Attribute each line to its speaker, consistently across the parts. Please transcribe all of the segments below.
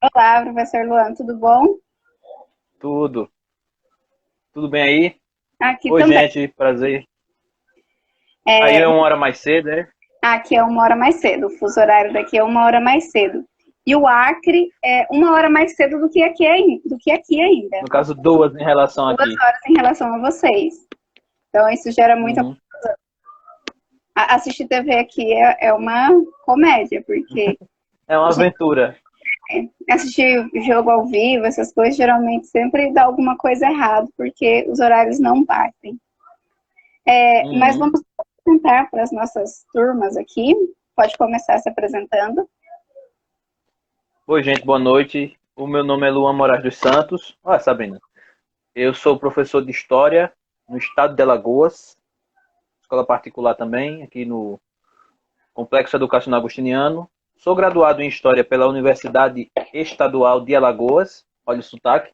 Speaker 1: Olá, professor Luan, tudo bom?
Speaker 2: Tudo. Tudo bem aí?
Speaker 1: Aqui
Speaker 2: Oi,
Speaker 1: também.
Speaker 2: gente, prazer. Aí
Speaker 1: É,
Speaker 2: é 1 hora mais cedo, né?
Speaker 1: aqui é 1 hora mais cedo, o fuso horário daqui é 1 hora mais cedo. E o Acre é 1 hora mais cedo do que aqui ainda.
Speaker 2: No caso, duas em relação
Speaker 1: 2
Speaker 2: aqui.
Speaker 1: horas em relação a vocês. Então, isso gera muita.
Speaker 2: Uhum.
Speaker 1: Assistir TV aqui é uma comédia, porque
Speaker 2: É uma
Speaker 1: gente,
Speaker 2: aventura.
Speaker 1: assistir jogo ao vivo, essas coisas, geralmente sempre dá alguma coisa errada, porque os horários não batem. Mas
Speaker 2: Uhum.
Speaker 1: vamos apresentar para as nossas turmas aqui. Pode começar se apresentando.
Speaker 2: Oi, gente, boa noite. O meu nome é Luan Moraes dos Santos. Olha, Sabrina. Eu sou professor de História no estado de Alagoas, escola particular também, aqui no Complexo Educacional Agostiniano. Sou graduado em História pela Universidade Estadual de Alagoas. Olha o sotaque.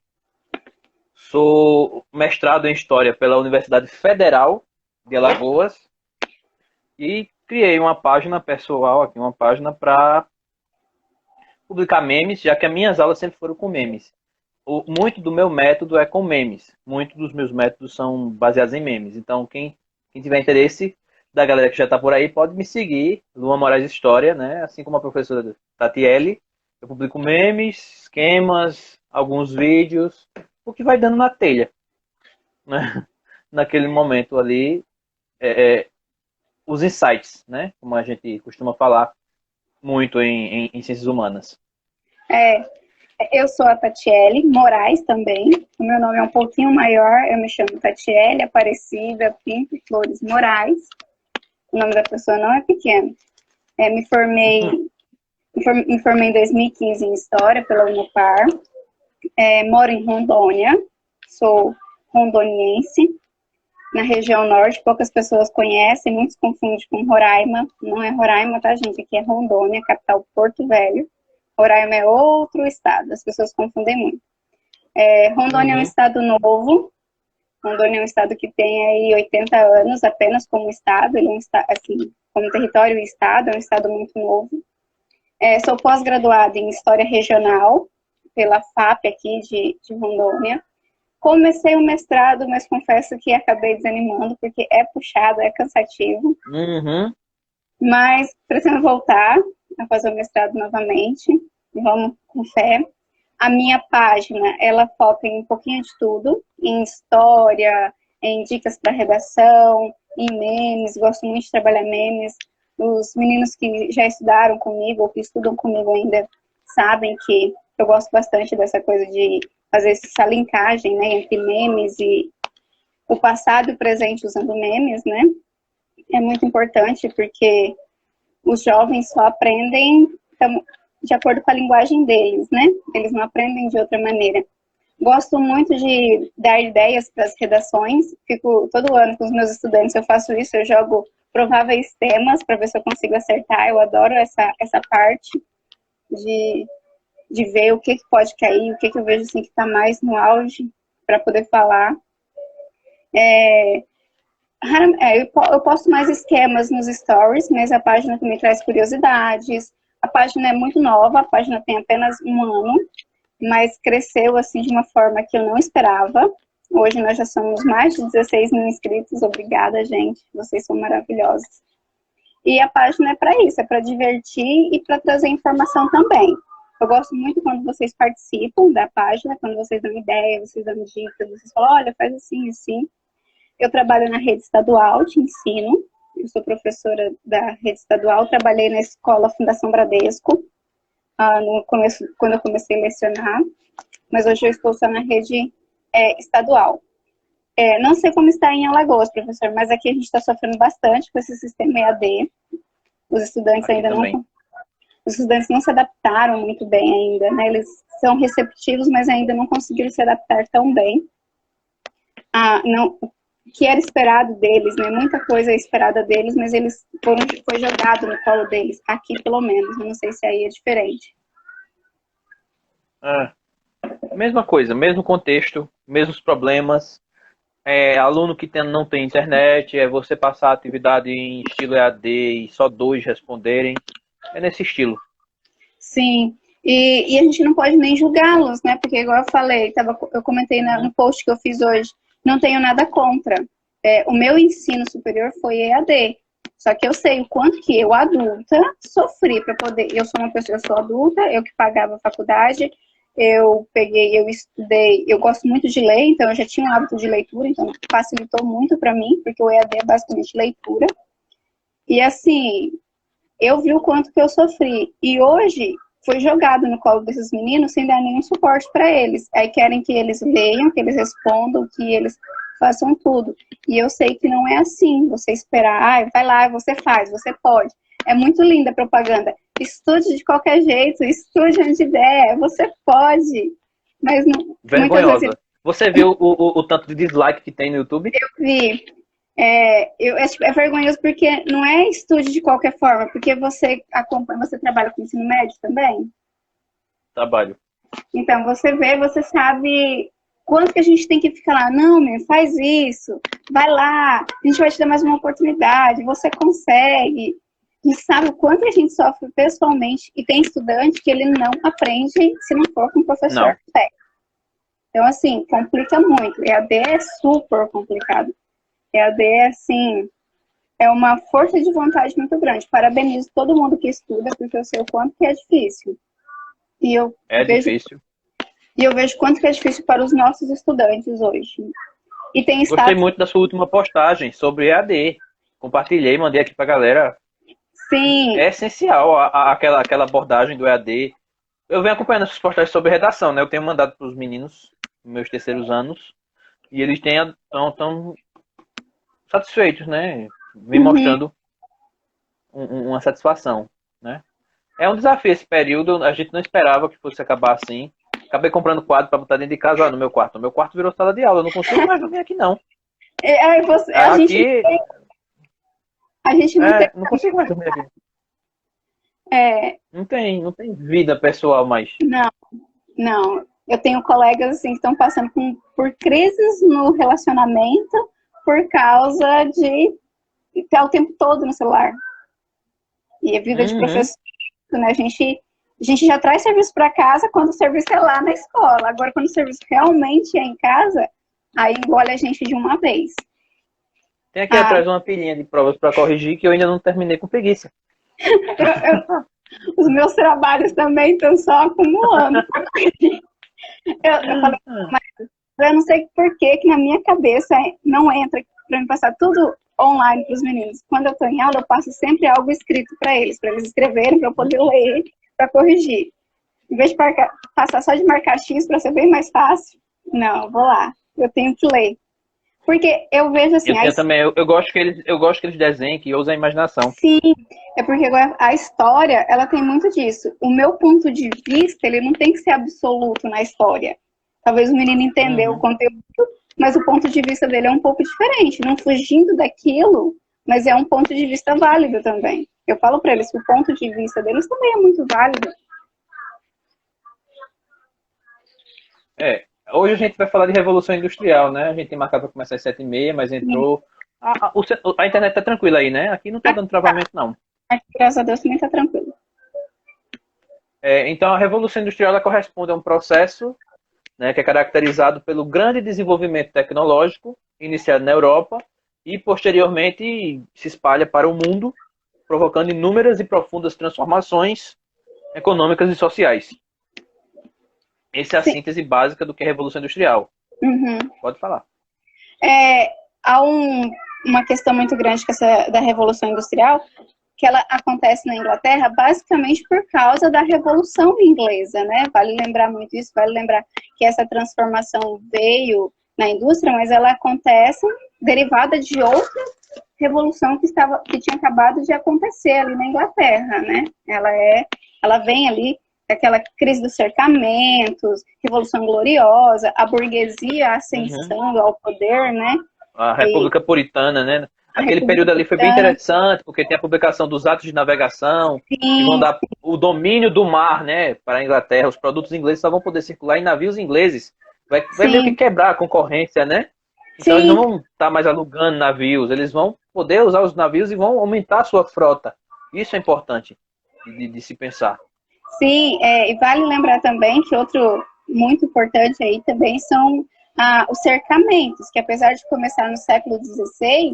Speaker 2: Sou mestrado em História pela Universidade Federal de Alagoas e criei uma página pessoal aqui, uma página para publicar memes, já que as minhas aulas sempre foram com memes. Muito do meu método é com memes. Muitos dos meus métodos são baseados em memes. Então, quem tiver interesse da galera que já está por aí, pode me seguir, Luan Moraes História, né? Assim como a professora Tatiele. Eu publico memes, esquemas, alguns vídeos, o que vai dando na telha, né? Naquele momento ali, os insights, né? Como a gente costuma falar muito em ciências humanas.
Speaker 1: É, eu sou a Tatiele Moraes também. O meu nome é um pouquinho maior. Eu me chamo Tatiele Aparecida Pinto Flores Moraes. O nome da pessoa não é pequeno. Me formei, me formei em 2015 em História pela Unopar. Moro em Rondônia. Sou rondoniense. Na região norte, poucas pessoas conhecem, muitos confundem com Roraima. Não é Roraima, tá, gente? Aqui é Rondônia, capital Porto Velho. Roraima é outro estado, as pessoas confundem muito. Rondônia é um
Speaker 2: Uhum.
Speaker 1: estado novo. Rondônia é um estado que tem aí 80 anos apenas como estado. Ele é um estado, assim, como território e estado, é um estado muito novo. Sou pós-graduada em História Regional pela FAP aqui de Rondônia. Comecei o mestrado, mas confesso que acabei desanimando, porque é puxado, é cansativo.
Speaker 2: Uhum.
Speaker 1: Mas pretendo voltar a fazer o mestrado novamente. Vamos com fé. A minha página, ela foca em um pouquinho de tudo, em história, em dicas para redação, em memes, gosto muito de trabalhar memes. Os meninos que já estudaram comigo, ou que estudam comigo ainda, sabem que eu gosto bastante dessa coisa de fazer essa linkagem, né, entre memes e o passado e o presente usando memes, né? É muito importante porque os jovens só aprendem de acordo com a linguagem deles, né? Eles não aprendem de outra maneira. Gosto muito de dar ideias para as redações. Fico todo ano com os meus estudantes, eu faço isso, eu jogo prováveis temas para ver se eu consigo acertar. Eu adoro essa parte de, de ver o que pode cair, o que eu vejo assim, que está mais no auge para poder falar. Eu posto mais esquemas nos stories, mas a página também traz curiosidades. A página é muito nova, a página tem apenas 1 ano, mas cresceu assim de uma forma que eu não esperava. Hoje nós já somos mais de 16 mil inscritos. Obrigada, gente. Vocês são maravilhosos. E a página é para isso, é para divertir e para trazer informação também. Eu gosto muito quando vocês participam da página, quando vocês dão ideia, vocês dão dicas, vocês falam, olha, faz assim, assim. Eu trabalho na rede estadual de ensino, eu sou professora da rede estadual, trabalhei na escola Fundação Bradesco, no começo, quando eu comecei a lecionar, mas hoje eu estou só na rede estadual. Não sei como está em Alagoas, professor, mas aqui a gente está sofrendo bastante com esse sistema EAD. Os estudantes
Speaker 2: Aqui
Speaker 1: ainda não,
Speaker 2: também.
Speaker 1: os estudantes não se adaptaram muito bem ainda, né? Eles são receptivos, mas ainda não conseguiram se adaptar tão bem. Não, que era esperado deles, né? Muita coisa é esperada deles, mas foi jogado no colo deles, aqui pelo menos. Eu não sei se aí é diferente.
Speaker 2: É. Mesma coisa, mesmo contexto, mesmos problemas. Aluno que não tem internet, é você passar a atividade em estilo EAD e só dois responderem. É nesse estilo.
Speaker 1: Sim. E a gente não pode nem julgá-los, né? Porque, igual eu falei, eu comentei no post que eu fiz hoje, não tenho nada contra. O meu ensino superior foi EAD. Só que eu sei o quanto que eu, adulta, sofri para poder... Eu sou adulta, eu que pagava a faculdade, eu estudei, eu gosto muito de ler, então eu já tinha um hábito de leitura, então facilitou muito para mim, porque o EAD é basicamente leitura. E assim, eu vi o quanto que eu sofri. E hoje foi jogado no colo desses meninos sem dar nenhum suporte para eles. Aí querem que eles leiam, que eles respondam, que eles façam tudo. E eu sei que não é assim. Você esperar, vai lá, você faz, você pode. É muito linda a propaganda. Estude de qualquer jeito, estude onde der, você pode. Mas não,
Speaker 2: vergonhosa. Muitas vezes... Você viu o tanto de dislike que tem no YouTube?
Speaker 1: Eu vi. É vergonhoso porque não é estude de qualquer forma, porque você acompanha, você trabalha com ensino médio também?
Speaker 2: Trabalho.
Speaker 1: Então, você vê, você sabe quanto que a gente tem que ficar lá, não, meu, faz isso, vai lá, a gente vai te dar mais uma oportunidade, você consegue. A gente sabe o quanto a gente sofre pessoalmente, e tem estudante que ele não aprende se não for com o professor. Então, assim, complica muito. EAD é super complicado. EAD, assim, é uma força de vontade muito grande. Parabenizo todo mundo que estuda, porque eu sei o quanto que é difícil.
Speaker 2: Difícil.
Speaker 1: E eu vejo quanto que é difícil para os nossos estudantes hoje. E tem
Speaker 2: Gostei muito da sua última postagem sobre EAD. Compartilhei, mandei aqui pra galera.
Speaker 1: Sim.
Speaker 2: É essencial aquela abordagem do EAD. Eu venho acompanhando essas postagens sobre redação, né? Eu tenho mandado para os meninos, meus terceiros anos, e eles estão satisfeitos, né? Me mostrando uma satisfação, né? É um desafio esse período, a gente não esperava que fosse acabar assim. Acabei comprando quadro para botar dentro de casa, no meu quarto. Meu quarto virou sala de aula, eu não consigo mais dormir aqui, não.
Speaker 1: A gente não tem...
Speaker 2: Não consigo mais dormir aqui. Não tem vida pessoal mais.
Speaker 1: Não. Eu tenho colegas assim, que estão passando por crises no relacionamento por causa de estar o tempo todo no celular. E a vida de professor, né? A gente já traz serviço para casa quando o serviço é lá na escola. Agora, quando o serviço realmente é em casa, aí engole a gente de uma vez.
Speaker 2: Tem aqui atrás uma pilhinha de provas para corrigir que eu ainda não terminei com preguiça.
Speaker 1: Os meus trabalhos também estão só acumulando. Eu falei, mas eu não sei por que na minha cabeça não entra para me passar tudo online para os meninos. Quando eu estou em aula, eu passo sempre algo escrito para eles escreverem, para eu poder ler, para corrigir. Em vez de passar só de marcar X para ser bem mais fácil, não, eu vou lá, eu tenho que ler. Porque eu vejo assim...
Speaker 2: Eu gosto que eles desenhem, que usem a imaginação.
Speaker 1: Sim, é porque agora a história, ela tem muito disso. O meu ponto de vista, ele não tem que ser absoluto na história. Talvez o menino entendeu o conteúdo, mas o ponto de vista dele é um pouco diferente. Não fugindo daquilo, mas é um ponto de vista válido também. Eu falo para eles que o ponto de vista deles também é muito válido.
Speaker 2: Hoje a gente vai falar de Revolução Industrial, né? A gente tem marcado para começar às 7h30, mas entrou... A internet tá tranquila aí, né? Aqui não tá dando travamento, não.
Speaker 1: Aqui, graças a Deus, também tá tranquilo.
Speaker 2: Então, a Revolução Industrial ela corresponde a um processo, né, que é caracterizado pelo grande desenvolvimento tecnológico, iniciado na Europa, e posteriormente se espalha para o mundo, provocando inúmeras e profundas transformações econômicas e sociais. Essa é a síntese básica do que é a Revolução Industrial. Pode falar.
Speaker 1: Há uma questão muito grande que da Revolução Industrial, que ela acontece na Inglaterra basicamente por causa da Revolução Inglesa, né? Vale lembrar muito isso, vale lembrar que essa transformação veio na indústria, mas ela acontece derivada de outra revolução que tinha acabado de acontecer ali na Inglaterra, né? Ela vem ali aquela crise dos cercamentos, Revolução Gloriosa, a burguesia, a ascensão ao poder, né?
Speaker 2: A República Puritana, né? Aquele período ali foi bem interessante, porque tem a publicação dos atos de navegação, que vão dar o domínio do mar, né, para a Inglaterra. Os produtos ingleses só vão poder circular em navios ingleses. Vai meio que quebrar a concorrência, né? Então eles não vão estar mais alugando navios, eles vão poder usar os navios e vão aumentar a sua frota. Isso é importante de se pensar.
Speaker 1: Sim, e vale lembrar também que outro muito importante aí também são os cercamentos, que apesar de começar no século XVI,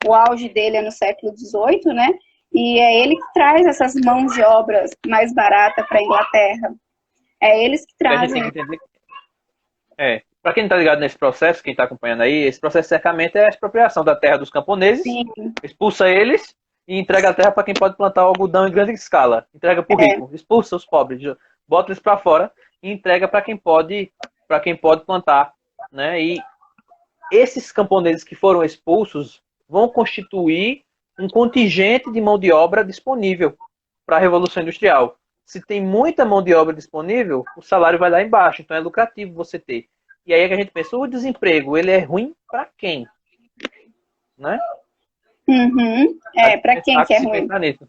Speaker 1: o auge dele é no século XVIII, né? E é ele que traz essas mãos de obras mais baratas para a Inglaterra. É eles que
Speaker 2: Que a gente tem que
Speaker 1: trazem.
Speaker 2: entender. Para quem não está ligado nesse processo, quem está acompanhando aí, esse processo de cercamento é a expropriação da terra dos camponeses,
Speaker 1: Sim,
Speaker 2: expulsa eles e entrega a terra para quem pode plantar algodão em grande escala. Entrega para o
Speaker 1: é.
Speaker 2: rico, expulsa os pobres, bota eles para fora e entrega para quem pode plantar, né? E esses camponeses que foram expulsos vão constituir um contingente de mão de obra disponível para a Revolução Industrial. Se tem muita mão de obra disponível, o salário vai lá embaixo, então é lucrativo você ter. E aí é que a gente pensa, o desemprego, ele é ruim para quem? Né?
Speaker 1: Uhum. Para quem
Speaker 2: Há
Speaker 1: que
Speaker 2: que
Speaker 1: é
Speaker 2: se
Speaker 1: ruim?
Speaker 2: pensar nisso.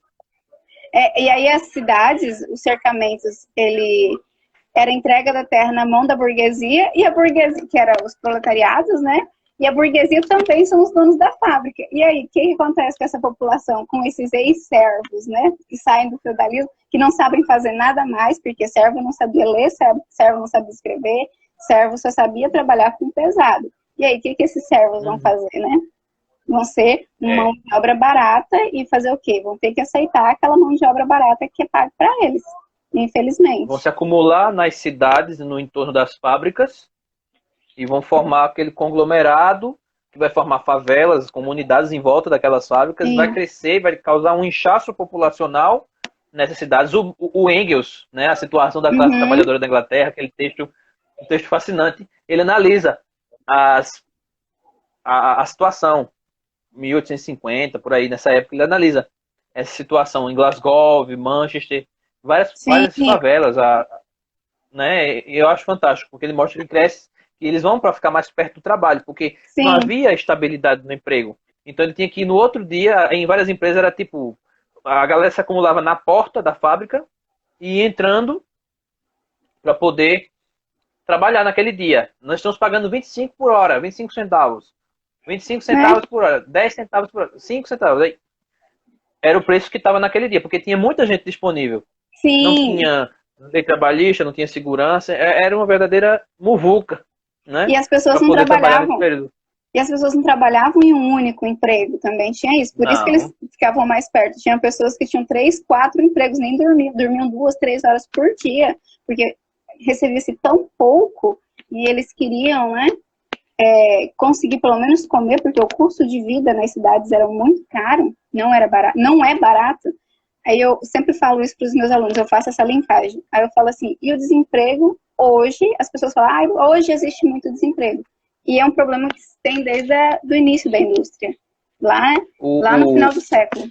Speaker 1: E aí as cidades, os cercamentos, ele era entrega da terra na mão da burguesia, e a burguesia, que eram os proletariados, né? E a burguesia também são os donos da fábrica. E aí, o que acontece com essa população? Com esses ex-servos, né? Que saem do feudalismo, que não sabem fazer nada mais, porque servo não sabia ler, servo não sabia escrever, servo só sabia trabalhar com pesado. E aí, o que esses servos vão fazer, né? Vão ser mão
Speaker 2: É,
Speaker 1: de obra barata e fazer o quê? Vão ter que aceitar aquela mão de obra barata que é paga para eles,
Speaker 2: vão
Speaker 1: infelizmente.
Speaker 2: se acumular nas cidades, no entorno das fábricas, e vão formar aquele conglomerado que vai formar favelas, comunidades em volta daquelas fábricas, vai
Speaker 1: Sim.
Speaker 2: crescer, vai causar um inchaço populacional nessas cidades. O Engels, né, a situação da classe
Speaker 1: Uhum.
Speaker 2: trabalhadora da Inglaterra, aquele texto, um texto fascinante, ele analisa as, a situação, 1850, por aí, nessa época, ele analisa essa situação em Glasgow, Manchester,
Speaker 1: Sim,
Speaker 2: várias favelas, né? E eu acho fantástico, porque ele mostra que cresce, que eles vão para ficar mais perto do trabalho, porque não
Speaker 1: sim.
Speaker 2: havia estabilidade no emprego. Então ele tinha que ir no outro dia, em várias empresas era tipo, a galera se acumulava na porta da fábrica e ia entrando para poder trabalhar naquele dia. Nós estamos pagando 25 por hora, 25 centavos. 25
Speaker 1: Né?
Speaker 2: centavos por hora, 10 centavos por hora, 5 centavos. Aí, era o preço que estava naquele dia, porque tinha muita gente disponível. Não
Speaker 1: Sim.
Speaker 2: tinha lei trabalhista, não tinha segurança, era uma verdadeira muvuca, né?
Speaker 1: E as pessoas
Speaker 2: Para
Speaker 1: não
Speaker 2: poder trabalhar nesse
Speaker 1: trabalhavam.
Speaker 2: período.
Speaker 1: E as pessoas não trabalhavam em um único emprego, também tinha isso. Por isso que eles
Speaker 2: Não.
Speaker 1: ficavam mais perto. Tinha pessoas que tinham 3, 4 empregos, nem dormiam, dormiam 2, 3 horas por dia, porque recebia-se tão pouco e eles queriam, né, conseguir pelo menos comer, porque o custo de vida nas cidades era muito caro, não era barato, não é barato. Aí eu sempre falo isso para os meus alunos, eu faço essa linkagem. Aí eu falo assim, e o desemprego hoje, as pessoas falam, hoje existe muito desemprego. E é um problema que se tem desde o início da indústria, lá, lá no
Speaker 2: O,
Speaker 1: final do século.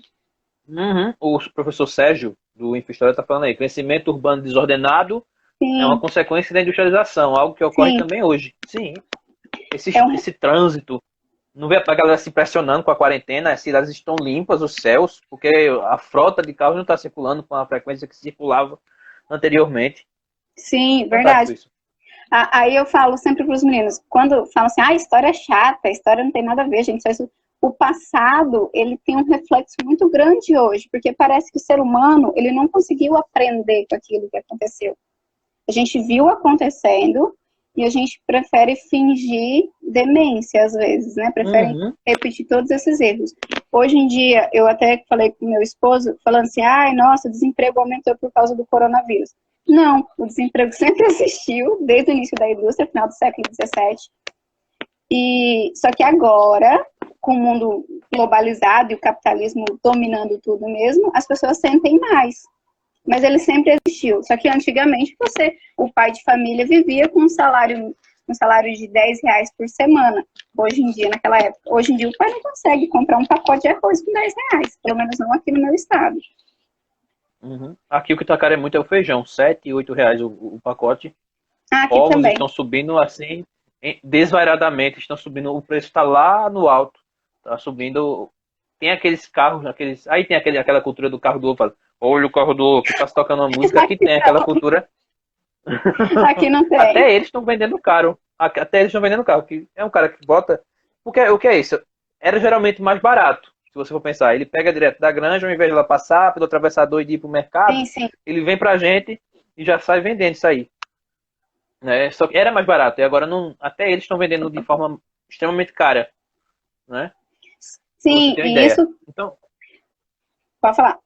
Speaker 2: o professor Sérgio, do Infostória, está falando aí, crescimento urbano desordenado é uma
Speaker 1: Sim,
Speaker 2: consequência da industrialização, algo que ocorre
Speaker 1: sim.
Speaker 2: também hoje. Sim,
Speaker 1: É um,
Speaker 2: esse trânsito, não vê a galera se impressionando com a quarentena, as cidades estão limpas, os céus, porque a frota de carros não está circulando com a frequência que circulava anteriormente.
Speaker 1: sim,
Speaker 2: Fantástico
Speaker 1: verdade.
Speaker 2: isso.
Speaker 1: Aí eu falo sempre para os meninos, quando falam assim, a história é chata, a história não tem nada a ver, gente, só isso. O passado, ele tem um reflexo muito grande hoje, porque parece que o ser humano, ele não conseguiu aprender com aquilo que aconteceu. A gente viu acontecendo e a gente prefere fingir demência às vezes, né? Preferem
Speaker 2: Uhum.
Speaker 1: repetir todos esses erros. Hoje em dia, eu até falei com meu esposo, falando assim, ai, nossa, o desemprego aumentou por causa do coronavírus. Não, o desemprego sempre existiu, desde o início da indústria, final do século XVII. Só que agora, com o mundo globalizado e o capitalismo dominando tudo mesmo, as pessoas sentem mais. Mas ele sempre existiu. Só que antigamente o pai de família vivia com um salário de R$ 10 por semana. Hoje em dia, naquela época. Hoje em dia o pai não consegue comprar um pacote de arroz com R$ 10. Pelo menos não aqui no meu estado.
Speaker 2: Uhum. Aqui o que tá caro é muito é o feijão, 7 e 8 reais o pacote.
Speaker 1: Aqui
Speaker 2: Ovos
Speaker 1: também.
Speaker 2: estão subindo assim, desvairadamente, estão subindo, o preço está lá no alto. Tá subindo. Tem aqueles carros, aí tem aquela cultura do carro do ovo, fala, olha o carro do ovo, que passa tocando uma música, aqui
Speaker 1: Aqui
Speaker 2: tem aquela
Speaker 1: não.
Speaker 2: cultura.
Speaker 1: Aqui não tem.
Speaker 2: Até eles estão vendendo caro. Até eles estão vendendo caro, que é um cara que bota. O que é isso? Era geralmente mais barato. Se você for pensar, ele pega direto da granja, ao invés de ela passar pelo atravessador e ir para o mercado,
Speaker 1: Sim, sim.
Speaker 2: ele vem para a gente e já sai vendendo isso aí. Né? Só que era mais barato, e agora não, até eles estão vendendo de forma extremamente cara. Né? Para você
Speaker 1: Sim,
Speaker 2: ter uma
Speaker 1: e
Speaker 2: ideia.
Speaker 1: isso,
Speaker 2: Então,
Speaker 1: pode falar.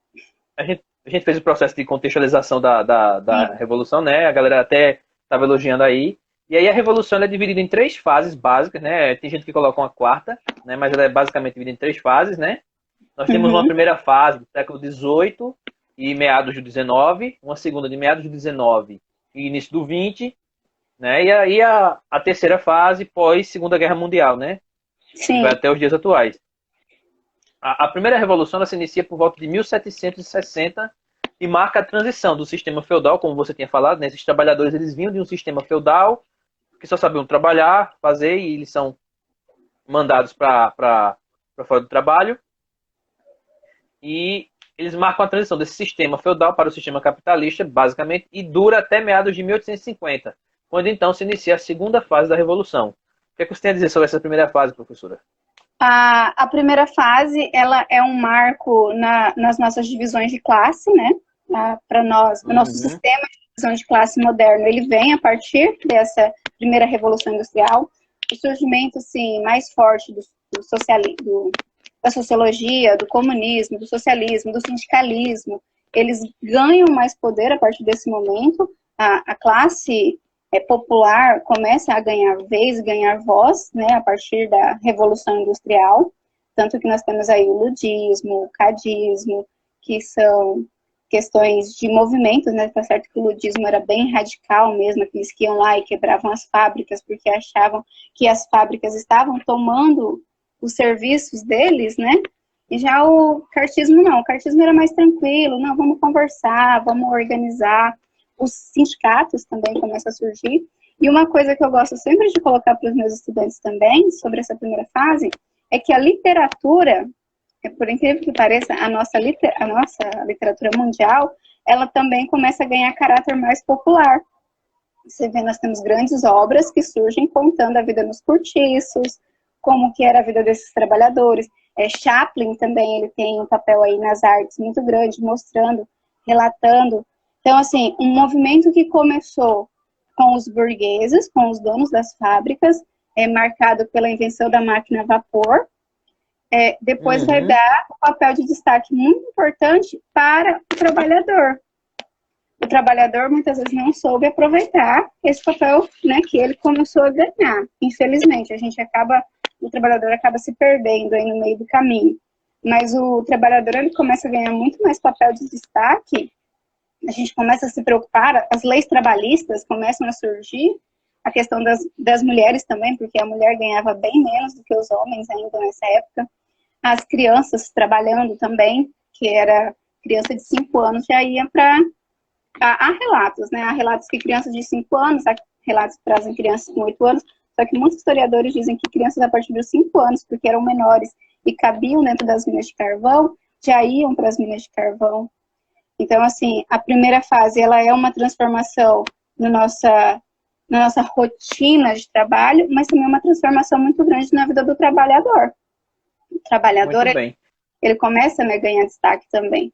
Speaker 2: a gente fez o processo de contextualização da
Speaker 1: Sim.
Speaker 2: Revolução, né? A galera até estava elogiando aí. E aí a Revolução é dividida em 3 fases básicas, né? Tem gente que coloca uma quarta, né? Mas ela é basicamente dividida em 3 fases, né? Nós temos uma
Speaker 1: Uhum.
Speaker 2: primeira fase do século XVIII e meados do XIX, uma segunda de meados do XIX e início do XX, né? E aí a terceira fase pós Segunda Guerra Mundial, né? Que vai
Speaker 1: Sim.
Speaker 2: até os dias atuais. A primeira revolução ela se inicia por volta de 1760 e marca a transição do sistema feudal, como você tinha falado, né? Esses trabalhadores eles vinham de um sistema feudal que só sabiam trabalhar, fazer e eles são mandados para fora do trabalho e eles marcam a transição desse sistema feudal para o sistema capitalista, basicamente, e dura até meados de 1850, quando então se inicia a segunda fase da revolução. O que é que você tem a dizer sobre essa primeira fase, professora?
Speaker 1: A primeira fase, ela é um marco nas nossas divisões de classe, né? Para nós, o nosso
Speaker 2: Uhum,
Speaker 1: sistema de divisão de classe moderno, ele vem a partir dessa primeira revolução industrial. O surgimento, sim, mais forte da sociologia, do comunismo, do socialismo, do sindicalismo, eles ganham mais poder a partir desse momento. A classe popular começa a ganhar vez, ganhar voz, né, a partir da Revolução Industrial, tanto que nós temos aí o ludismo, o cadismo, que são questões de movimento, né, tá certo que o ludismo era bem radical mesmo, aqueles que iam lá e quebravam as fábricas porque achavam que as fábricas estavam tomando os serviços deles, né, e já o cartismo não, o cartismo era mais tranquilo, não, vamos conversar, vamos organizar, os sindicatos também começam a surgir. E uma coisa que eu gosto sempre de colocar para os meus estudantes também, sobre essa primeira fase, é que a literatura, por incrível que pareça, a nossa literatura mundial, ela também começa a ganhar caráter mais popular. Você vê, nós temos grandes obras que surgem contando a vida nos cortiços, como que era a vida desses trabalhadores. Chaplin também, ele tem um papel aí nas artes muito grande, mostrando, relatando. Então, assim, um movimento que começou com os burgueses, com os donos das fábricas, marcado pela invenção da máquina a vapor, depois vai
Speaker 2: uhum.
Speaker 1: dar um papel de destaque muito importante para o trabalhador. O trabalhador muitas vezes não soube aproveitar esse papel, né, que ele começou a ganhar. Infelizmente, o trabalhador acaba se perdendo aí no meio do caminho. Mas o trabalhador ele começa a ganhar muito mais papel de destaque. A gente começa a se preocupar, as leis trabalhistas começam a surgir, a questão das mulheres também, porque a mulher ganhava bem menos do que os homens ainda nessa época. As crianças trabalhando também, que era criança de 5 anos, já ia para há relatos, né? Há relatos que crianças de 5 anos, há relatos que trazem crianças com 8 anos, só que muitos historiadores dizem que crianças a partir dos 5 anos, porque eram menores e cabiam dentro das minas de carvão, já iam para as minas de carvão. Então, assim, a primeira fase, ela é uma transformação na nossa rotina de trabalho, mas também uma transformação muito grande na vida do trabalhador. O trabalhador,
Speaker 2: Muito bem.
Speaker 1: ele começa, né, a ganhar destaque também.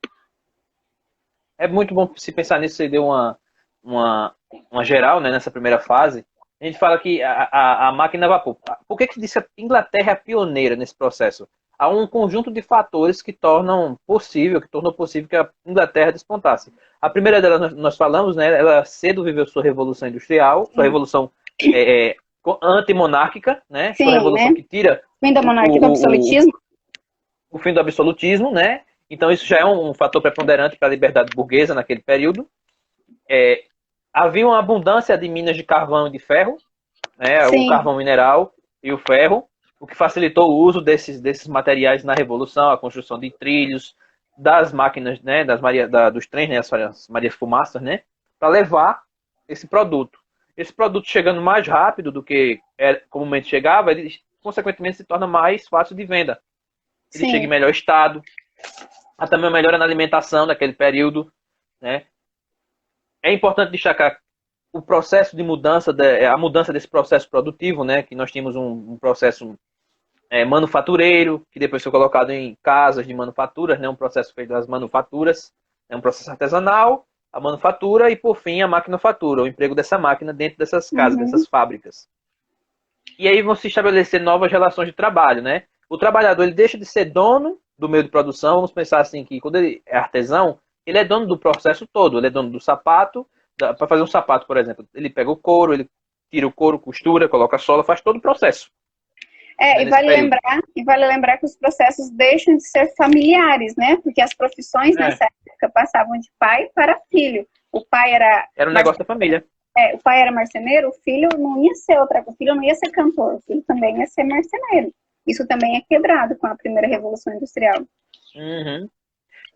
Speaker 2: É muito bom se pensar nisso, você deu uma geral, né, nessa primeira fase. A gente fala que a máquina a vapor. Por que diz que a Inglaterra é pioneira nesse processo? Há um conjunto de fatores que tornou possível que a Inglaterra despontasse. A primeira delas nós falamos, né, ela cedo viveu sua revolução industrial, sua
Speaker 1: Sim,
Speaker 2: revolução antimonárquica, né, sua
Speaker 1: sim,
Speaker 2: revolução
Speaker 1: né?
Speaker 2: que tira
Speaker 1: Fim da
Speaker 2: o,
Speaker 1: monarquia do
Speaker 2: o, o,
Speaker 1: absolutismo.
Speaker 2: o fim do absolutismo, né? Então isso já é um fator preponderante para a liberdade burguesa naquele período. Havia uma abundância de minas de carvão e de ferro, né? O
Speaker 1: Sim,
Speaker 2: carvão mineral e o ferro, o que facilitou o uso desses materiais na Revolução, a construção de trilhos, das máquinas, né? Dos trens, né? As Marias Fumaças, né? Para levar esse produto. Esse produto chegando mais rápido do que comumente chegava, ele consequentemente se torna mais fácil de venda. Ele chega em
Speaker 1: sim,
Speaker 2: melhor estado, há também uma melhora na alimentação daquele período, né? É importante destacar o processo de mudança, a mudança desse processo produtivo, né? Que nós tínhamos um processo manufatureiro, que depois foi colocado em casas de manufaturas, né, um processo feito das manufaturas, um processo artesanal, a manufatura e, por fim, a maquinofatura, o emprego dessa máquina dentro dessas casas,
Speaker 1: Uhum.
Speaker 2: dessas fábricas. E aí vão se estabelecer novas relações de trabalho, né? O trabalhador ele deixa de ser dono do meio de produção, vamos pensar assim que quando ele é artesão, ele é dono do processo todo, ele é dono do sapato, para fazer um sapato, por exemplo, ele pega o couro, ele tira o couro, costura, coloca a sola, faz todo o processo, né,
Speaker 1: E
Speaker 2: nesse período.
Speaker 1: vale lembrar que os processos deixam de ser familiares, né? Porque as profissões
Speaker 2: É,
Speaker 1: nessa época passavam de pai para filho. O pai era
Speaker 2: era um negócio da família.
Speaker 1: o pai era marceneiro, o filho não ia ser outra, o filho não ia ser cantor, o filho também ia ser marceneiro. Isso também é quebrado com a primeira revolução industrial.
Speaker 2: Uhum.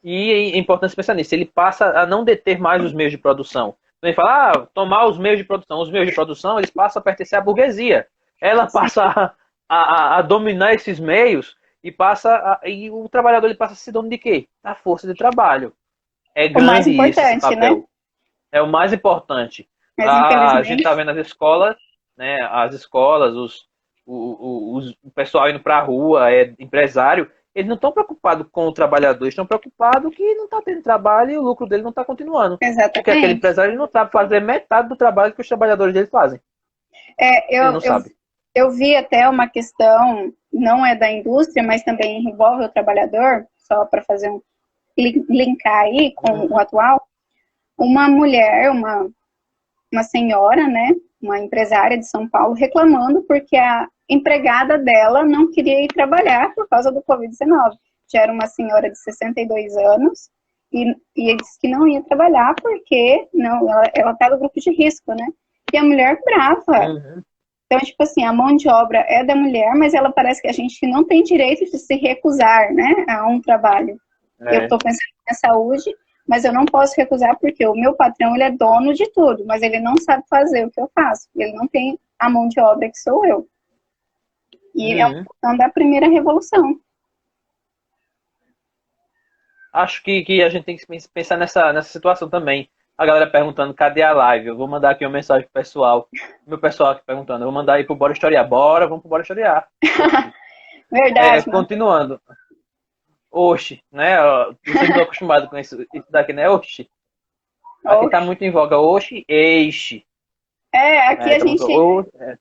Speaker 2: E é importante pensar nisso. Ele passa a não deter mais os meios de produção. Ele fala, tomar os meios de produção. Os meios de produção, eles passam a pertencer à burguesia. Ela passa a dominar esses meios e o trabalhador ele passa a ser dono de quê? Da força de trabalho. É
Speaker 1: O mais
Speaker 2: grande isso, esse
Speaker 1: importante, né?
Speaker 2: papel. É o mais importante.
Speaker 1: Mas
Speaker 2: A gente está
Speaker 1: infelizmente,
Speaker 2: vendo as escolas, né? As escolas, o pessoal indo para a rua, empresário, eles não estão preocupados com o trabalhador, eles estão preocupados que não está tendo trabalho e o lucro dele não está continuando. Porque aquele
Speaker 1: exatamente.
Speaker 2: empresário ele não sabe fazer metade do trabalho que os trabalhadores dele fazem.
Speaker 1: É,
Speaker 2: Ele
Speaker 1: eu,
Speaker 2: não
Speaker 1: eu,
Speaker 2: sabe.
Speaker 1: eu vi até uma questão, não é da indústria, mas também envolve o trabalhador, só para fazer um linkar aí com o atual. Uma mulher, uma senhora, né, uma empresária de São Paulo, reclamando porque a empregada dela não queria ir trabalhar por causa do Covid-19. Já era uma senhora de 62 anos e ele disse que não ia trabalhar porque não, ela tá no grupo de risco, né? E a mulher brava.
Speaker 2: Uhum.
Speaker 1: Então, tipo assim, a mão de obra é da mulher, mas ela parece que a gente não tem direito de se recusar, né, a um trabalho. Eu
Speaker 2: É.
Speaker 1: estou pensando na saúde, mas eu não posso recusar porque o meu patrão ele é dono de tudo, mas ele não sabe fazer o que eu faço. Ele não tem a mão de obra que sou eu. E é uma
Speaker 2: Uhum.
Speaker 1: questão da primeira revolução.
Speaker 2: Acho que a gente tem que pensar nessa situação também. A galera perguntando, cadê a live? Eu vou mandar aqui uma mensagem pro pessoal. Meu pessoal aqui perguntando, eu vou mandar aí pro Bora Historiar. Bora, vamos pro Bora Historiar. Oxi.
Speaker 1: Verdade, mano.
Speaker 2: Continuando. Oxi, né? Ó, vocês não estão acostumados com isso daqui, né? Oxi. Aqui tá
Speaker 1: Oxe.
Speaker 2: muito em voga. Oxi, eixe.
Speaker 1: Aqui a
Speaker 2: Tá muito...
Speaker 1: gente,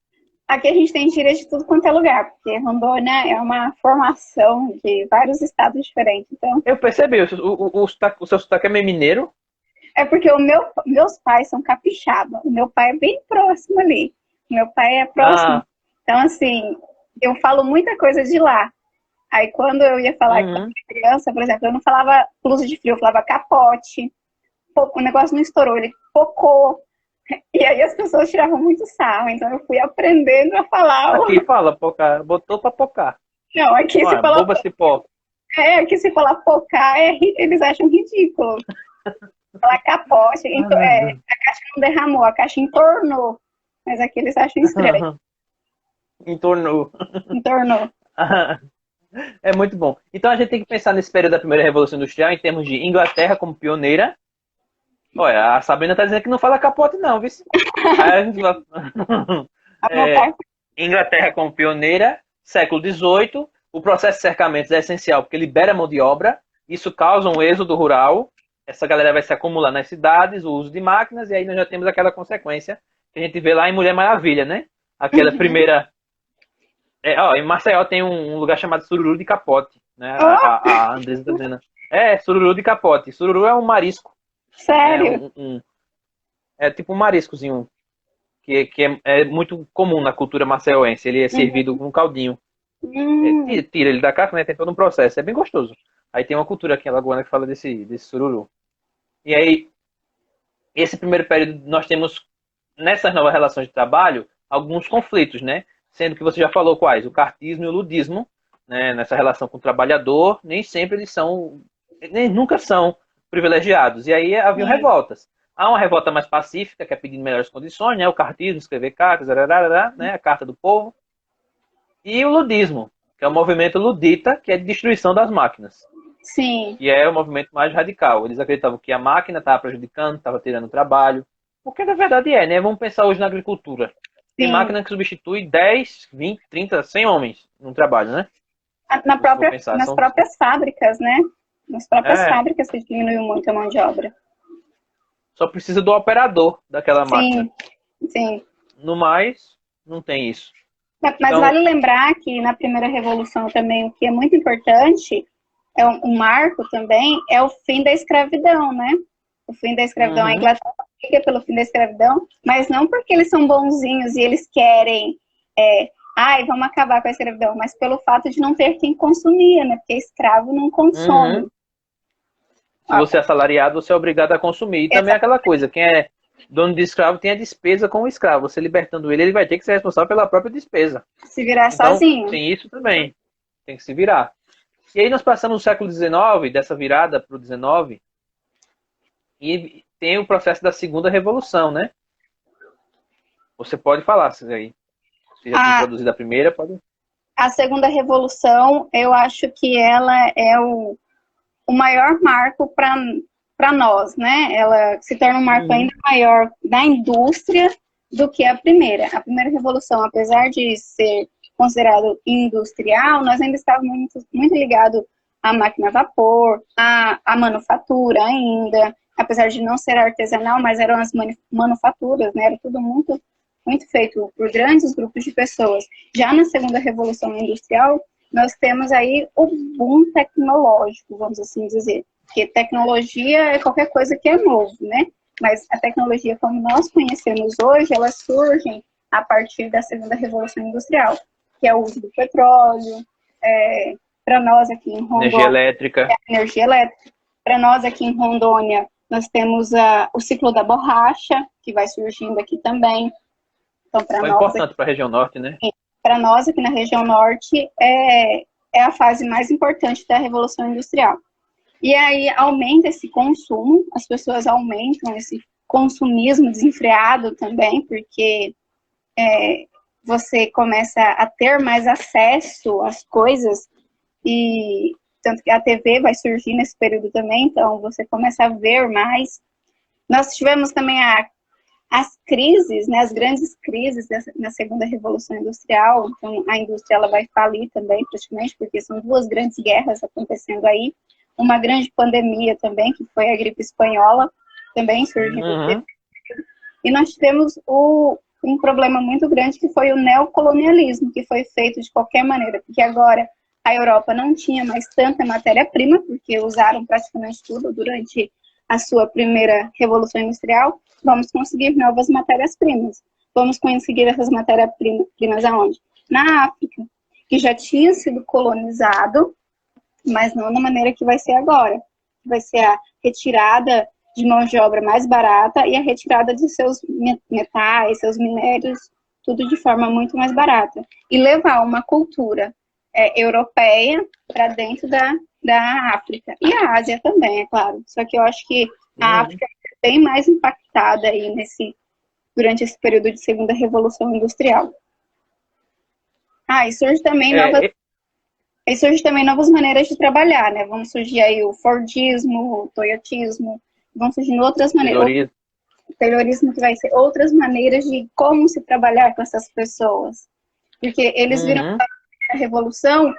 Speaker 1: aqui a gente tem gíria de tudo quanto é lugar, porque Rondônia é uma formação de vários estados diferentes. Então,
Speaker 2: Eu percebi, o seu sotaque é meio mineiro.
Speaker 1: é porque meus pais são capixaba. O meu pai é bem próximo ali. O meu pai é próximo.
Speaker 2: Ah,
Speaker 1: Então, assim, eu falo muita coisa de lá. Aí, quando eu ia falar com
Speaker 2: uhum.
Speaker 1: criança, por exemplo, eu não falava blusa de frio, eu falava capote. O negócio não estourou, ele pocou. E aí as pessoas tiravam muito sarro. Então, eu fui aprendendo a falar.
Speaker 2: Aqui fala, pocar. Botou pra pocar.
Speaker 1: Não, aqui se
Speaker 2: Olha,
Speaker 1: falar,
Speaker 2: boba cipó.
Speaker 1: aqui se falar pocar, eles acham ridículo. Falar capote,
Speaker 2: Ah,
Speaker 1: então,
Speaker 2: meu Deus.
Speaker 1: a caixa não derramou, a caixa entornou. Mas aqui eles acham estranho.
Speaker 2: Entornou.
Speaker 1: Entornou.
Speaker 2: É muito bom. Então a gente tem que pensar nesse período da primeira Revolução Industrial em termos de Inglaterra como pioneira. Olha, a Sabrina tá dizendo que não fala capote, não, viu? Aí a gente vai...
Speaker 1: Anotar.
Speaker 2: Inglaterra como pioneira, século XVIII, o processo de cercamentos é essencial porque libera mão de obra, isso causa um êxodo rural, essa galera vai se acumular nas cidades, o uso de máquinas, e aí nós já temos aquela consequência que a gente vê lá em Mulher Maravilha, né? Aquela primeira... em Maceió tem um lugar chamado Sururu de Capote, né?
Speaker 1: Oh,
Speaker 2: A Andresa tá dizendo. Sururu de Capote. Sururu é um marisco, né?
Speaker 1: sério?
Speaker 2: É tipo um mariscozinho, que é muito comum na cultura maceioense. Ele é servido com um caldinho.
Speaker 1: Hum,
Speaker 2: Tira ele da casca, né? Tem todo um processo. É bem gostoso. Aí tem uma cultura aqui em Alagoana que fala desse sururu. E aí, esse primeiro período, nós temos, nessas novas relações de trabalho, alguns conflitos, né? Sendo que você já falou quais? O cartismo e o ludismo, né? Nessa relação com o trabalhador, nem sempre eles são, nem nunca são privilegiados. E aí haviam
Speaker 1: sim.
Speaker 2: revoltas. Há uma revolta mais pacífica, que é pedindo melhores condições, né? O cartismo, escrever cartas, né? A carta do povo. E o ludismo, que é o movimento ludita, que é de destruição das máquinas.
Speaker 1: Sim.
Speaker 2: E é o movimento mais radical. Eles acreditavam que a máquina estava prejudicando, estava tirando o trabalho. Porque na verdade né? Vamos pensar hoje na agricultura. Tem
Speaker 1: Sim.
Speaker 2: máquina que substitui 10, 20, 30, 100 homens no trabalho, né?
Speaker 1: Nas próprias fábricas, né? Nas próprias
Speaker 2: É,
Speaker 1: fábricas se diminuiu muito a mão de obra.
Speaker 2: só precisa do operador daquela máquina.
Speaker 1: Sim, sim.
Speaker 2: No mais, não tem isso.
Speaker 1: Mas
Speaker 2: Então,
Speaker 1: vale lembrar que na primeira revolução também o que é muito importante, é um marco também, é o fim da escravidão, né? O fim da escravidão. A
Speaker 2: uhum,
Speaker 1: Inglaterra briga pelo fim da escravidão, mas não porque eles são bonzinhos e eles querem, vamos acabar com a escravidão, mas pelo fato de não ter quem consumia, né? Porque escravo não consome.
Speaker 2: uhum. Se você é assalariado, você é obrigado a consumir. E também
Speaker 1: Essa,
Speaker 2: aquela coisa, quem é dono de escravo tem a despesa com o escravo. Você libertando ele, ele vai ter que ser responsável pela própria despesa.
Speaker 1: se virar
Speaker 2: Então,
Speaker 1: sozinho.
Speaker 2: tem isso também. Tem que se virar. E aí nós passamos no século XIX, dessa virada para o XIX, e tem o processo da segunda revolução, né? Você pode falar, se aí. Se já tinha
Speaker 1: A,
Speaker 2: introduzido a primeira, pode.
Speaker 1: a segunda revolução, eu acho que ela é o maior marco para nós, né? Ela se torna um marco
Speaker 2: Uhum.
Speaker 1: ainda maior da indústria do que a primeira. A primeira revolução, apesar de ser considerado industrial, nós ainda estávamos muito ligados à máquina a vapor, à manufatura ainda, apesar de não ser artesanal, mas eram as manufaturas, né? Era tudo muito feito por grandes grupos de pessoas. Já na segunda revolução industrial, nós temos aí o boom tecnológico, vamos assim dizer. Porque tecnologia é qualquer coisa que é novo, né? Mas a tecnologia, como nós conhecemos hoje, ela surge a partir da segunda revolução industrial, que é o uso do petróleo, para nós aqui em
Speaker 2: Energia
Speaker 1: Rondônia,
Speaker 2: elétrica.
Speaker 1: energia elétrica. Para nós aqui em Rondônia, nós temos o ciclo da borracha, que vai surgindo aqui também. Então,
Speaker 2: Foi importante para a região norte, né?
Speaker 1: para nós aqui na região norte, é a fase mais importante da Revolução Industrial. E aí aumenta esse consumo, as pessoas aumentam esse consumismo desenfreado também, porque você começa a ter mais acesso às coisas, e tanto que a TV vai surgir nesse período também, então você começa a ver mais. Nós tivemos também as crises, né, as grandes crises na segunda revolução industrial. Então a indústria ela vai falir também praticamente, porque são duas grandes guerras acontecendo aí, uma grande pandemia também, que foi a gripe espanhola, também surgindo.
Speaker 2: Uhum.
Speaker 1: E nós tivemos um problema muito grande, que foi o neocolonialismo, que foi feito de qualquer maneira, porque agora a Europa não tinha mais tanta matéria-prima, porque usaram praticamente tudo durante a sua primeira revolução industrial. Vamos conseguir novas matérias-primas. Vamos conseguir essas matérias-primas aonde? Na África, que já tinha sido colonizado, mas não da maneira que vai ser agora. Vai ser a retirada de mão de obra mais barata e a retirada de seus metais, seus minérios, tudo de forma muito mais barata. E levar uma cultura europeia para dentro da África. E a Ásia também, é claro. Só que eu acho que a África é bem mais impactada aí durante esse período de segunda revolução industrial. E surge também novas maneiras de trabalhar, né? Vão surgir aí o Fordismo, o Toyotismo, vão surgindo outras maneiras. O Taylorismo, que vai ser outras maneiras de como se trabalhar com essas pessoas. Porque eles viram que a revolução,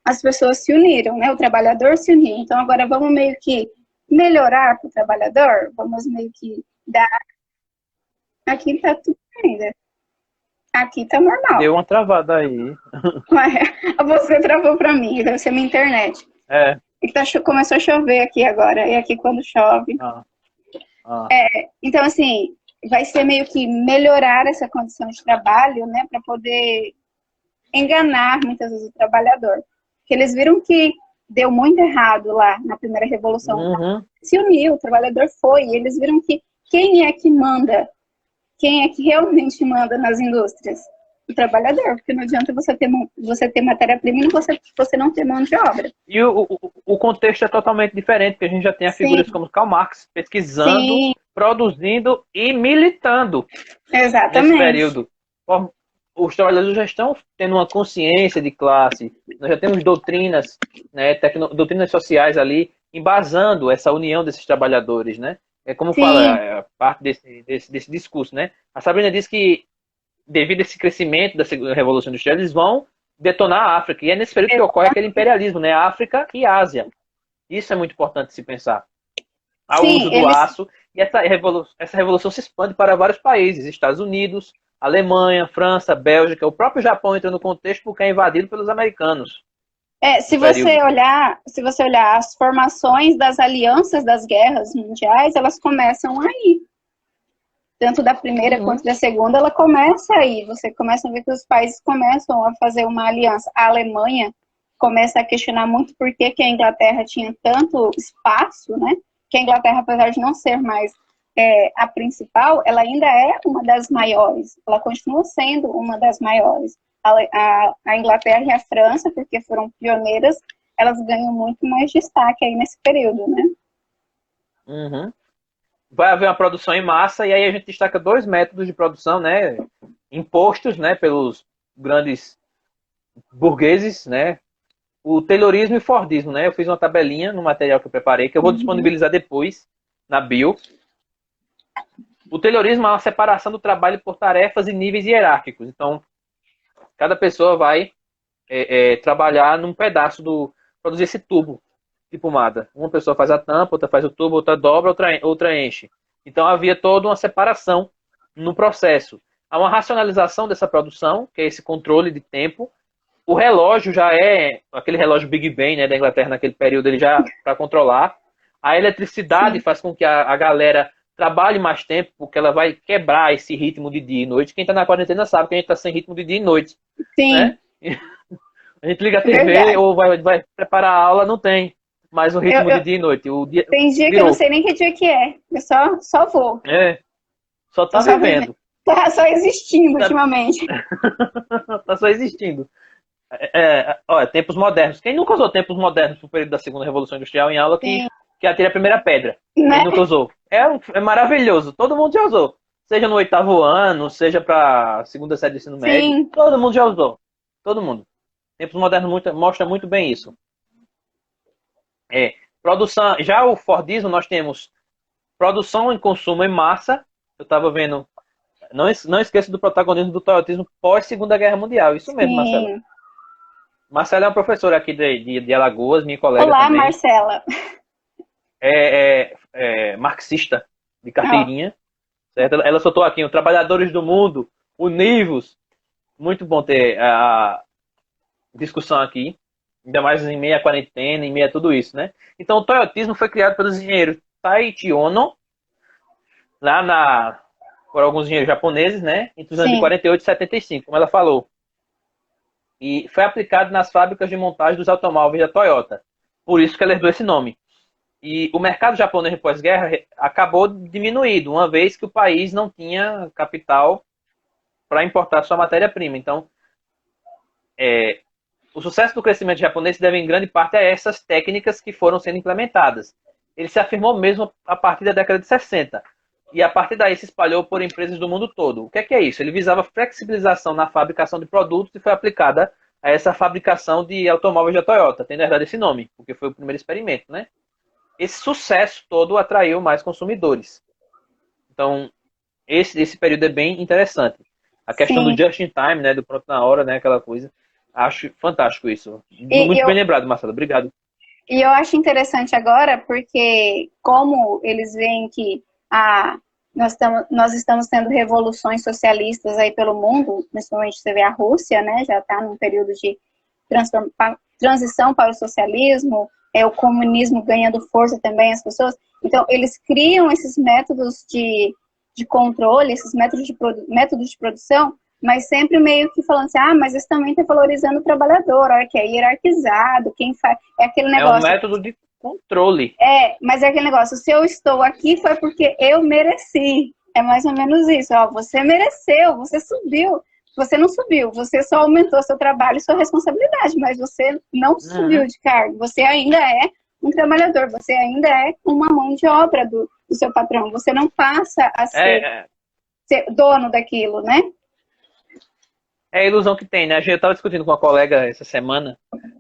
Speaker 1: as pessoas se uniram, né? O trabalhador se uniu. Então agora vamos meio que melhorar para o trabalhador, vamos meio que dar. Aqui tá tudo ainda. Aqui tá normal.
Speaker 2: Deu uma travada aí.
Speaker 1: Você travou para mim, deve ser minha internet.
Speaker 2: É.
Speaker 1: Começou a chover aqui agora, e aqui quando chove. Então, assim, vai ser meio que melhorar essa condição de trabalho, né, para poder enganar muitas vezes o trabalhador. Porque eles viram que deu muito errado lá na primeira revolução. Se uniu, o trabalhador foi, e eles viram que quem é que manda? Quem é que realmente manda nas indústrias? O trabalhador, porque não adianta você ter matéria-prima e você não ter mão de obra.
Speaker 2: E o contexto é totalmente diferente, porque a gente já tem figuras como Karl Marx pesquisando, produzindo e militando.
Speaker 1: Exatamente.
Speaker 2: Nesse período. Os trabalhadores já estão tendo uma consciência de classe, nós já temos doutrinas, né, doutrinas sociais ali, embasando essa união desses trabalhadores, né? É como fala, parte desse discurso, né? A Sabrina diz que devido a esse crescimento da segunda Revolução Industrial, eles vão detonar a África. E é nesse período que ocorre aquele imperialismo, né? África e Ásia. Isso é muito importante se pensar. Há o uso do aço, e essa revolução se expande para vários países, Estados Unidos, Alemanha, França, Bélgica, o próprio Japão entra no contexto porque é invadido pelos americanos.
Speaker 1: Se você olhar as formações das alianças das guerras mundiais, elas começam aí. Tanto da primeira quanto da segunda, ela começa aí. Você começa a ver que os países começam a fazer uma aliança. A Alemanha começa a questionar muito por que a Inglaterra tinha tanto espaço, né? Que a Inglaterra, apesar de não ser mais a principal, ela ainda é uma das maiores. Ela continua sendo uma das maiores. A Inglaterra e a França, porque foram pioneiras, elas ganham muito mais destaque aí nesse período, né?
Speaker 2: Uhum. Vai haver uma produção em massa, e aí a gente destaca 2 métodos de produção, né? Impostos, né, pelos grandes burgueses, né? O Taylorismo e Fordismo, né? Eu fiz uma tabelinha no material que eu preparei, que eu vou disponibilizar depois na bio. O Taylorismo é uma separação do trabalho por tarefas e níveis hierárquicos. Então, cada pessoa vai trabalhar num pedaço produzir esse tubo de pomada. Uma pessoa faz a tampa, outra faz o tubo, outra dobra, outra enche. Então, havia toda uma separação no processo. Há uma racionalização dessa produção, que é esse controle de tempo. O relógio já é aquele relógio Big Ben, né, da Inglaterra naquele período, ele já para controlar. A eletricidade faz com que a galera trabalhe mais tempo, porque ela vai quebrar esse ritmo de dia e noite. Quem está na quarentena sabe que a gente está sem ritmo de dia e noite.
Speaker 1: Sim.
Speaker 2: Né? A gente liga a TV ou vai preparar a aula, não tem mais o ritmo de dia e noite.
Speaker 1: Tem dia que eu não sei nem que dia que é. Eu só vou.
Speaker 2: Só tá vivendo.
Speaker 1: Tá só existindo ultimamente.
Speaker 2: Tá só existindo. Olha, tempos modernos. Quem nunca usou tempos modernos no período da segunda Revolução Industrial em aula que atira a primeira pedra? Né? Quem nunca usou? É maravilhoso. Todo mundo já usou. Seja no 8º ano, seja para segunda série de ensino médio. Todo mundo já usou. Todo mundo. Tempos modernos mostra muito bem isso. Produção. Já o Fordismo, nós temos produção e consumo em massa. Eu estava vendo. Não esqueça do protagonismo do toyotismo pós Segunda Guerra Mundial. Isso mesmo, Marcela. Marcela é uma professora aqui de Alagoas, minha colega.
Speaker 1: Olá,
Speaker 2: também.
Speaker 1: Marcela.
Speaker 2: Marxista, de carteirinha. Certo? Ela soltou aqui, Trabalhadores do Mundo, univos. Muito bom ter a discussão aqui. Ainda mais em meio à quarentena, em meio a tudo isso, né? Então, o toyotismo foi criado pelos engenheiros Taiichi Ohno, por alguns engenheiros japoneses, né? Entre os anos de 48 e 75, como ela falou. E foi aplicado nas fábricas de montagem dos automóveis da Toyota. Por isso que ela herdou esse nome. E o mercado japonês pós-guerra acabou diminuído, uma vez que o país não tinha capital para importar sua matéria-prima. Então, o sucesso do crescimento japonês se deve em grande parte a essas técnicas que foram sendo implementadas. Ele se afirmou mesmo a partir da década de 60. E a partir daí se espalhou por empresas do mundo todo. O que é isso? Ele visava flexibilização na fabricação de produtos e foi aplicada a essa fabricação de automóveis da Toyota, tendo herdado esse nome, porque foi o primeiro experimento, né? Esse sucesso todo atraiu mais consumidores. Então, esse período é bem interessante. A questão do just in time, né, do pronto na hora, né, aquela coisa. Acho fantástico isso. Muito bem lembrado, Marcelo. Obrigado.
Speaker 1: E eu acho interessante agora, porque como eles veem que nós estamos tendo revoluções socialistas aí pelo mundo, principalmente você vê a Rússia, né, já está num período de transição para o socialismo, o comunismo ganhando força também, as pessoas. Então, eles criam esses métodos de controle, esses métodos de produção, mas sempre meio que falando assim, mas isso também está valorizando o trabalhador, olha que é hierarquizado, quem faz... É aquele negócio...
Speaker 2: É um método de controle.
Speaker 1: Mas é aquele negócio, se eu estou aqui foi porque eu mereci. É mais ou menos isso, você mereceu, você subiu. Você não subiu, você só aumentou seu trabalho e sua responsabilidade, mas você não subiu de cargo. Você ainda é um trabalhador, você ainda é uma mão de obra do seu patrão. Você não passa a ser dono daquilo, né?
Speaker 2: É a ilusão que tem, né? Eu estava discutindo com uma colega essa semana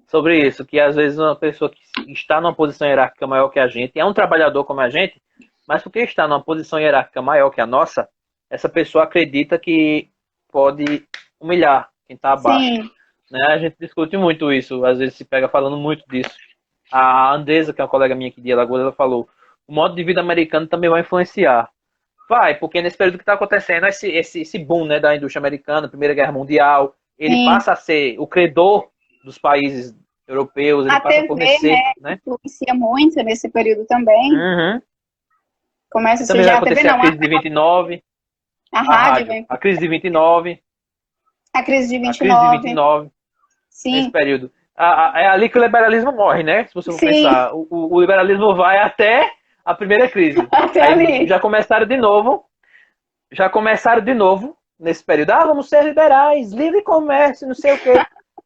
Speaker 2: sobre isso, que às vezes uma pessoa que está numa posição hierárquica maior que a gente, é um trabalhador como a gente, mas porque está numa posição hierárquica maior que a nossa, essa pessoa acredita que pode humilhar quem está abaixo.
Speaker 1: Sim.
Speaker 2: Né? A gente discute muito isso, às vezes se pega falando muito disso. A Andresa, que é uma colega minha aqui de Alagoas, ela falou, o modo de vida americano também vai influenciar. Vai, porque nesse período que está acontecendo, esse boom, né, da indústria americana, Primeira Guerra Mundial, ele
Speaker 1: Sim.
Speaker 2: passa a ser o credor dos países europeus, ele
Speaker 1: A
Speaker 2: passa
Speaker 1: TV,
Speaker 2: a fornecer, né?
Speaker 1: influencia muito nesse período também.
Speaker 2: Uhum.
Speaker 1: Começa a
Speaker 2: Também vai
Speaker 1: surgir a TV,
Speaker 2: acontecer a
Speaker 1: não,
Speaker 2: crise de 29,
Speaker 1: a
Speaker 2: a
Speaker 1: rádio,
Speaker 2: rádio, a crise de 29,
Speaker 1: a crise de
Speaker 2: a crise de
Speaker 1: 29.
Speaker 2: 29, nesse
Speaker 1: Sim,
Speaker 2: período. É ali que o liberalismo morre, né? Se você for
Speaker 1: sim,
Speaker 2: pensar, o liberalismo vai até a primeira crise.
Speaker 1: até
Speaker 2: Aí
Speaker 1: ali.
Speaker 2: já começaram de novo nesse período. Ah, vamos ser liberais, livre comércio, não sei o quê.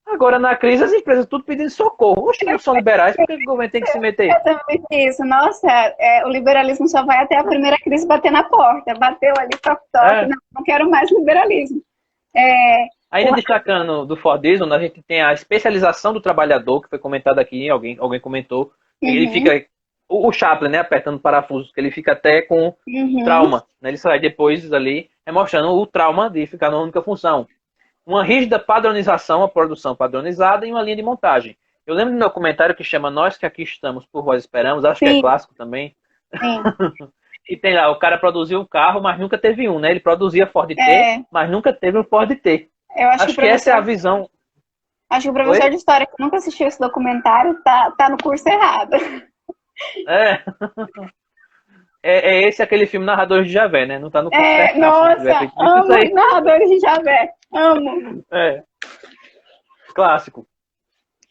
Speaker 2: Agora na crise as empresas tudo pedindo socorro. Oxe, não são liberais, por que o governo tem que se meter?
Speaker 1: Eu também fiz isso. Nossa, o liberalismo só vai até a primeira crise bater na porta. Bateu ali, toque, toque.
Speaker 2: É.
Speaker 1: Não quero mais liberalismo. É,
Speaker 2: Ainda destacando do Fordismo, a gente tem a especialização do trabalhador, que foi comentado aqui, alguém comentou. Ele
Speaker 1: uhum,
Speaker 2: fica, o Chaplin, né, apertando parafusos, que ele fica até com
Speaker 1: uhum,
Speaker 2: trauma. Né, ele sai depois ali, mostrando o trauma de ficar numa única função. Uma rígida padronização, a produção padronizada e uma linha de montagem. Eu lembro do meu comentário que chama Nós que aqui estamos, por vós esperamos, acho que é
Speaker 1: sim,
Speaker 2: clássico também.
Speaker 1: sim.
Speaker 2: E tem lá, o cara produziu um carro, mas nunca teve um, né? Ele produzia Ford T,
Speaker 1: É,
Speaker 2: mas nunca teve um Ford T.
Speaker 1: eu acho
Speaker 2: Acho
Speaker 1: que
Speaker 2: que essa é a visão.
Speaker 1: acho que o professor
Speaker 2: Oi?
Speaker 1: de história que nunca assistiu esse documentário tá no curso errado.
Speaker 2: É. É esse aquele filme Narradores de Javé, né? Não tá no curso certo, não. Se não tiver
Speaker 1: Nossa,
Speaker 2: feito isso
Speaker 1: amo os
Speaker 2: aí.
Speaker 1: narradores de Javé. Amo.
Speaker 2: É. Clássico.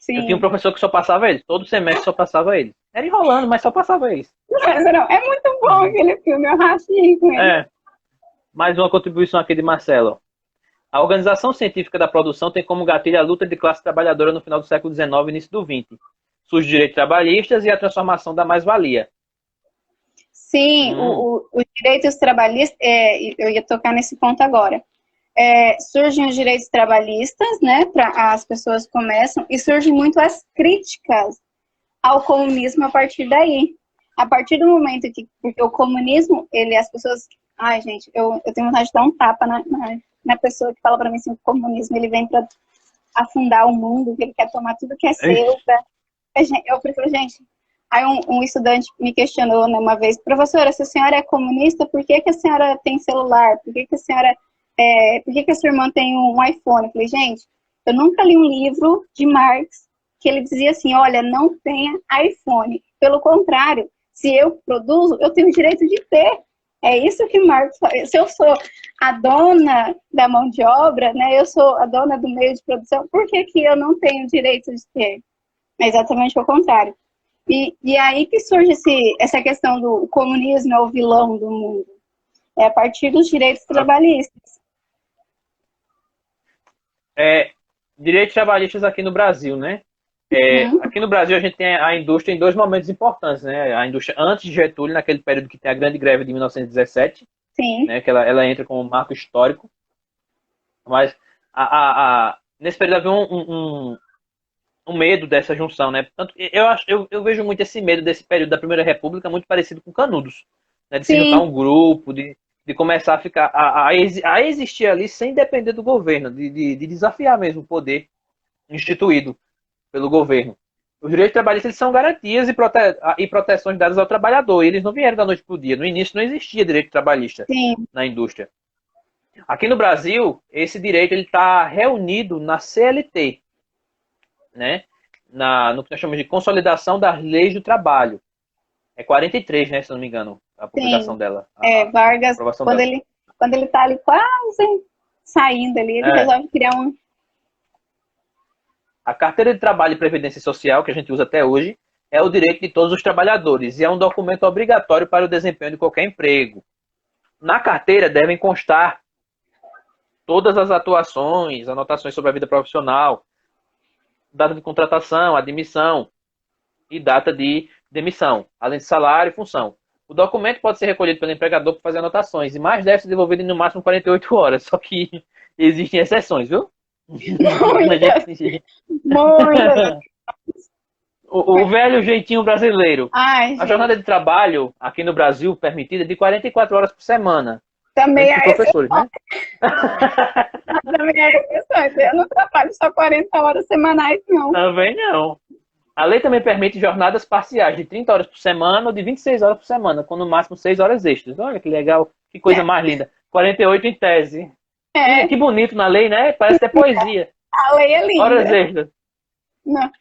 Speaker 2: Eu tinha um
Speaker 1: Sim.
Speaker 2: professor que só passava ele. Todo semestre só passava ele. Era enrolando, mas só passava ele.
Speaker 1: Mas não, é muito bom aquele filme, eu rachei com ele.
Speaker 2: É. Mais uma contribuição aqui de Marcelo. A organização científica da produção tem como gatilho a luta de classe trabalhadora no final do século XIX e início do XX. Surge os direitos trabalhistas e a transformação da mais-valia.
Speaker 1: Sim, os direitos trabalhistas, eu ia tocar nesse ponto agora. Surgem os direitos trabalhistas, né? As pessoas começam, e surgem muito as críticas ao comunismo a partir daí. A partir do momento que, porque o comunismo, as pessoas, ai gente, eu tenho vontade de dar um tapa na pessoa que fala pra mim assim, o comunismo, ele vem pra afundar o mundo, que ele quer tomar tudo que é seu. Eu prefiro, gente, aí um estudante me questionou, né, uma vez, professora, se a senhora é comunista, por que a senhora tem celular? Por que a senhora, por que a sua irmã tem um iPhone? Eu falei, gente, eu nunca li um livro de Marx que ele dizia assim, olha, não tenha iPhone. Pelo contrário, se eu produzo, eu tenho o direito de ter. É isso que Marx fala. Se eu sou a dona da mão de obra, né, eu sou a dona do meio de produção, por que eu não tenho o direito de ter? É exatamente o contrário. E aí que surge essa questão do comunismo é o vilão do mundo. É a partir dos direitos trabalhistas.
Speaker 2: Direitos trabalhistas aqui no Brasil, né? Aqui no Brasil a gente tem a indústria em dois momentos importantes, né? A indústria antes de Getúlio, naquele período que tem a grande greve de 1917,
Speaker 1: Sim.
Speaker 2: Né? Que ela entra como um marco histórico. Mas nesse período havia um medo dessa junção, né? Portanto, eu vejo muito esse medo desse período da Primeira República muito parecido com Canudos, né? De se juntar um grupo, de começar a ficar a existir ali sem depender do governo, de desafiar mesmo o poder instituído pelo governo. Os direitos trabalhistas eles são garantias e proteções dadas ao trabalhador. E eles não vieram da noite para o dia. No início não existia direito trabalhista na indústria. Aqui no Brasil, esse direito está reunido na CLT, né? No que nós chamamos de Consolidação das Leis do Trabalho. É 43, né, se não me engano, a publicação dela.
Speaker 1: Vargas, quando ele está ali quase saindo ali, ele resolve criar um...
Speaker 2: A Carteira de Trabalho e Previdência Social, que a gente usa até hoje, é o direito de todos os trabalhadores e é um documento obrigatório para o desempenho de qualquer emprego. Na carteira devem constar todas as atuações, anotações sobre a vida profissional, data de contratação, admissão e data de demissão, além de salário e função. O documento pode ser recolhido pelo empregador para fazer anotações, e mais deve ser devolvido em no máximo 48 horas, só que existem exceções, viu?
Speaker 1: Muitas.
Speaker 2: O velho jeitinho brasileiro.
Speaker 1: Ai,
Speaker 2: a jornada de trabalho aqui no Brasil permitida é de 44 horas por semana.
Speaker 1: Também é
Speaker 2: professores, né?
Speaker 1: minha questão. Eu não trabalho só 40 horas semanais, não.
Speaker 2: Também não. A lei também permite jornadas parciais de 30 horas por semana ou de 26 horas por semana, com no máximo 6 horas extras. Olha que legal, que coisa mais linda. 48 em tese.
Speaker 1: É,
Speaker 2: Que bonito na lei, né? Parece até poesia.
Speaker 1: a lei é linda.
Speaker 2: Horas extras.
Speaker 1: Não.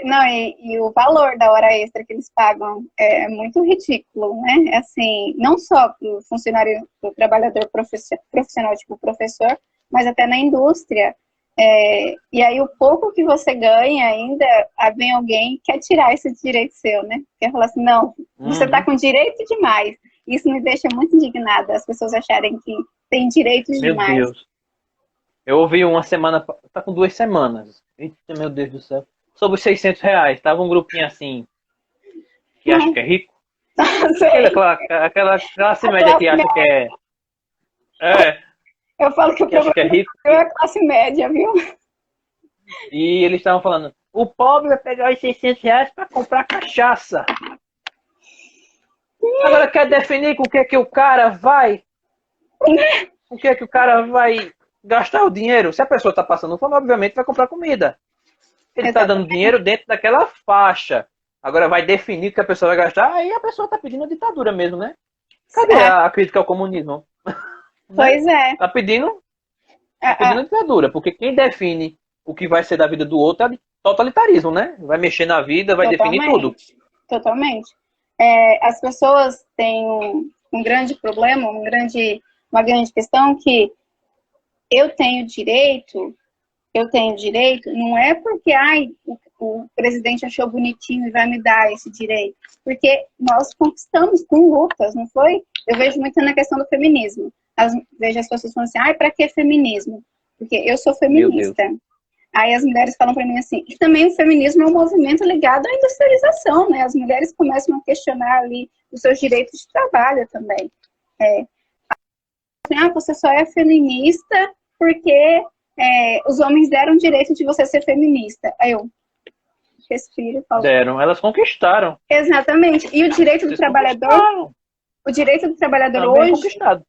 Speaker 1: Não, e o valor da hora extra que eles pagam é muito ridículo, né? Assim, não só para o funcionário, para o trabalhador profissional, tipo professor, mas até na indústria. E aí o pouco que você ganha ainda, vem alguém que quer tirar esse direito seu, né? Quer falar assim, não, você está com direito demais. Isso me deixa muito indignada, as pessoas acharem que tem direitos
Speaker 2: Meu
Speaker 1: demais.
Speaker 2: Deus. Eu ouvi uma semana, tá com 2 semanas. Eita, meu Deus do céu. Sobre os R$ 600. Tava um grupinho assim, que acha que é rico. Aquela classe média que acha que é...
Speaker 1: Eu falo que o
Speaker 2: que acha
Speaker 1: problema
Speaker 2: que é rico.
Speaker 1: é a classe média, viu?
Speaker 2: E eles estavam falando, o pobre vai pegar os R$ 600 para comprar cachaça. Agora quer definir com o que é que o cara vai... Com o que é que o cara vai gastar o dinheiro? Se a pessoa está passando fome, obviamente vai comprar comida. Ele está dando dinheiro dentro daquela faixa. Agora vai definir o que a pessoa vai gastar, aí a pessoa está pedindo a ditadura mesmo, né? Cadê a crítica ao comunismo?
Speaker 1: Pois é.
Speaker 2: Tá pedindo a ditadura, porque quem define o que vai ser da vida do outro é totalitarismo, né? Vai mexer na vida, vai definir tudo.
Speaker 1: Totalmente. As pessoas têm um grande problema, uma grande questão que eu tenho direito, não é porque o presidente achou bonitinho e vai me dar esse direito, porque nós conquistamos com lutas, não foi? Eu vejo muito na questão do feminismo. Vejo as pessoas falando assim, para que feminismo? Porque eu sou feminista. Aí as mulheres falam para mim assim, e também o feminismo é um movimento ligado à industrialização, né? As mulheres começam a questionar ali os seus direitos de trabalho também. Você só é feminista porque os homens deram o direito de você ser feminista. Aí eu respiro e falo.
Speaker 2: Deram, elas conquistaram.
Speaker 1: Exatamente. E o direito do trabalhador,
Speaker 2: também
Speaker 1: hoje,
Speaker 2: conquistado.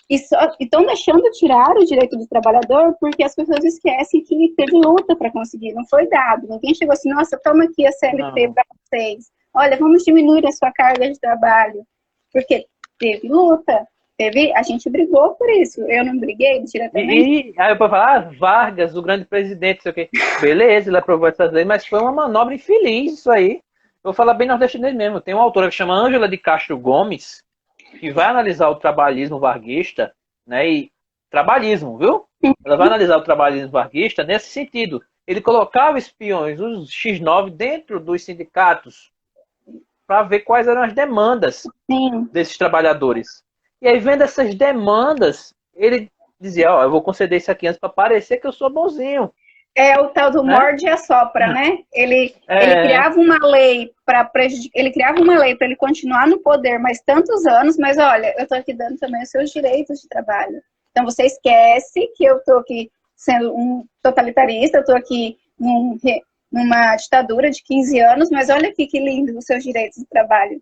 Speaker 1: E estão deixando tirar o direito do trabalhador porque as pessoas esquecem que teve luta para conseguir, não foi dado. Ninguém chegou assim, nossa, toma aqui a CLT para vocês. Olha, vamos diminuir a sua carga de trabalho. Porque teve luta, a gente brigou por isso. Eu não briguei diretamente.
Speaker 2: E aí eu posso falar, Vargas, o grande presidente, sei o quê. Beleza, ele aprovou essas leis, mas foi uma manobra infeliz isso aí. Eu vou falar bem nordestinês mesmo. Tem uma autora que chama Ângela de Castro Gomes, que vai analisar o trabalhismo varguista, né, e trabalhismo, viu? Ela vai analisar o trabalhismo varguista nesse sentido. Ele colocava espiões, os X9, dentro dos sindicatos para ver quais eram as demandas desses trabalhadores. E aí, vendo essas demandas, ele dizia, eu vou conceder isso aqui antes para parecer que eu sou bonzinho.
Speaker 1: É o tal do morde e assopra, né? Ele criava uma lei para prejudicar, ele criava uma lei para ele continuar no poder mais tantos anos, mas olha, eu estou aqui dando também os seus direitos de trabalho. Então você esquece que eu estou aqui sendo um totalitarista, eu estou aqui numa ditadura de 15 anos, mas olha aqui que lindo os seus direitos de trabalho.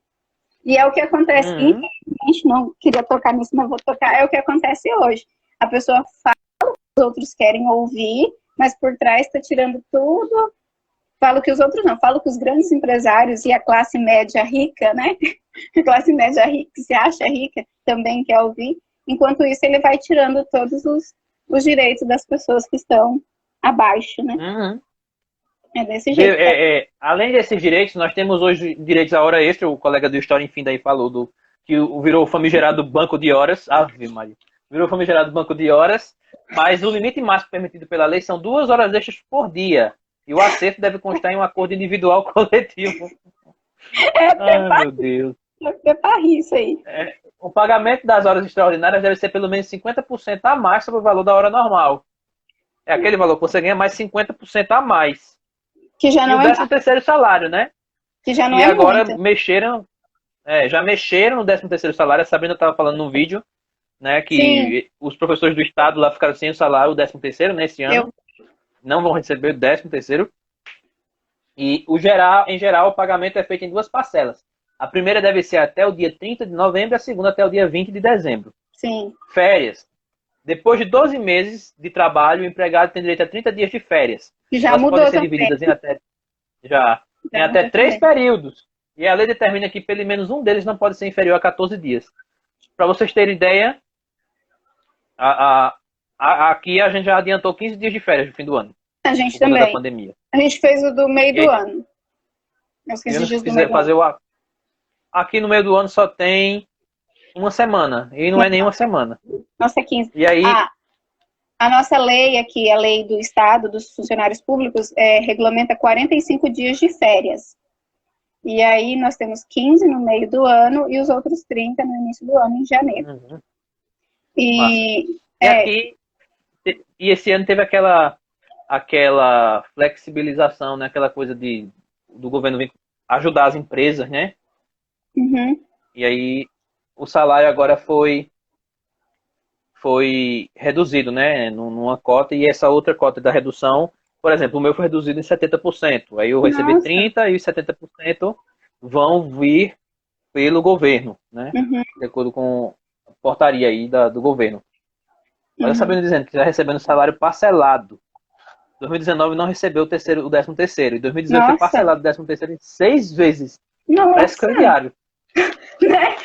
Speaker 1: E é o que acontece, infelizmente, não queria tocar nisso, mas vou tocar, é o que acontece hoje. A pessoa fala, os outros querem ouvir, mas por trás está tirando tudo. Falo que os outros não, falo que os grandes empresários e a classe média rica, né? A classe média rica, que se acha rica, também quer ouvir. Enquanto isso, ele vai tirando todos os direitos das pessoas que estão abaixo, né? É desse jeito.
Speaker 2: Além desses direitos, nós temos hoje direitos à hora extra. O colega do História Enfim daí falou que virou o famigerado banco de horas. Ave Maria. Virou o famigerado banco de horas. Mas o limite máximo permitido pela lei são 2 horas extras por dia. E o acerto deve constar em um acordo individual coletivo. Meu Deus.
Speaker 1: É para rir isso aí.
Speaker 2: O pagamento das horas extraordinárias deve ser pelo menos 50% a mais sobre o valor da hora normal. É aquele valor que você ganha mais 50% a mais.
Speaker 1: Que já não
Speaker 2: e o 13º salário, né?
Speaker 1: Que já não
Speaker 2: e agora
Speaker 1: muito.
Speaker 2: já mexeram no 13º salário. A Sabrina estava falando no vídeo, né, que os professores do estado lá ficaram sem o salário, o 13º, nesse ano. Não vão receber o 13º. E em geral, o pagamento é feito em 2 parcelas. A primeira deve ser até o dia 30 de novembro, a segunda até o dia 20 de dezembro.
Speaker 1: Sim.
Speaker 2: Férias. depois de 12 meses de trabalho, o empregado tem direito a 30 dias de férias.
Speaker 1: Já
Speaker 2: Elas
Speaker 1: mudou
Speaker 2: podem ser
Speaker 1: também.
Speaker 2: divididas em até 3 períodos. E a lei determina que pelo menos um deles não pode ser inferior a 14 dias. Para vocês terem ideia, aqui a gente já adiantou 15 dias de férias no fim do ano.
Speaker 1: A gente
Speaker 2: por conta da
Speaker 1: também.
Speaker 2: pandemia.
Speaker 1: A gente fez o do meio do ano. Os 15 dias do meio do ano.
Speaker 2: Aqui no meio do ano só tem uma semana. E não é nenhuma semana.
Speaker 1: Nossa, é 15.
Speaker 2: E aí...
Speaker 1: A nossa lei aqui, a lei do Estado, dos funcionários públicos, regulamenta 45 dias de férias. E aí nós temos 15 no meio do ano e os outros 30 no início do ano, em janeiro.
Speaker 2: Uhum.
Speaker 1: E
Speaker 2: esse ano teve aquela flexibilização, né? Aquela coisa do governo ajudar as empresas, né?
Speaker 1: Uhum.
Speaker 2: E aí o salário agora foi reduzido, né? Numa cota, e essa outra cota da redução, por exemplo, o meu foi reduzido em 70%. Aí eu recebi 30% e os 70% vão vir pelo governo, né?
Speaker 1: Uhum.
Speaker 2: De acordo com a portaria aí do governo. Mas eu sabendo dizendo que já recebendo salário parcelado. 2019 não recebeu o 13º. Em 2018 foi parcelado o 13º em 6 vezes.
Speaker 1: Nossa.
Speaker 2: Parece crediário.
Speaker 1: Né?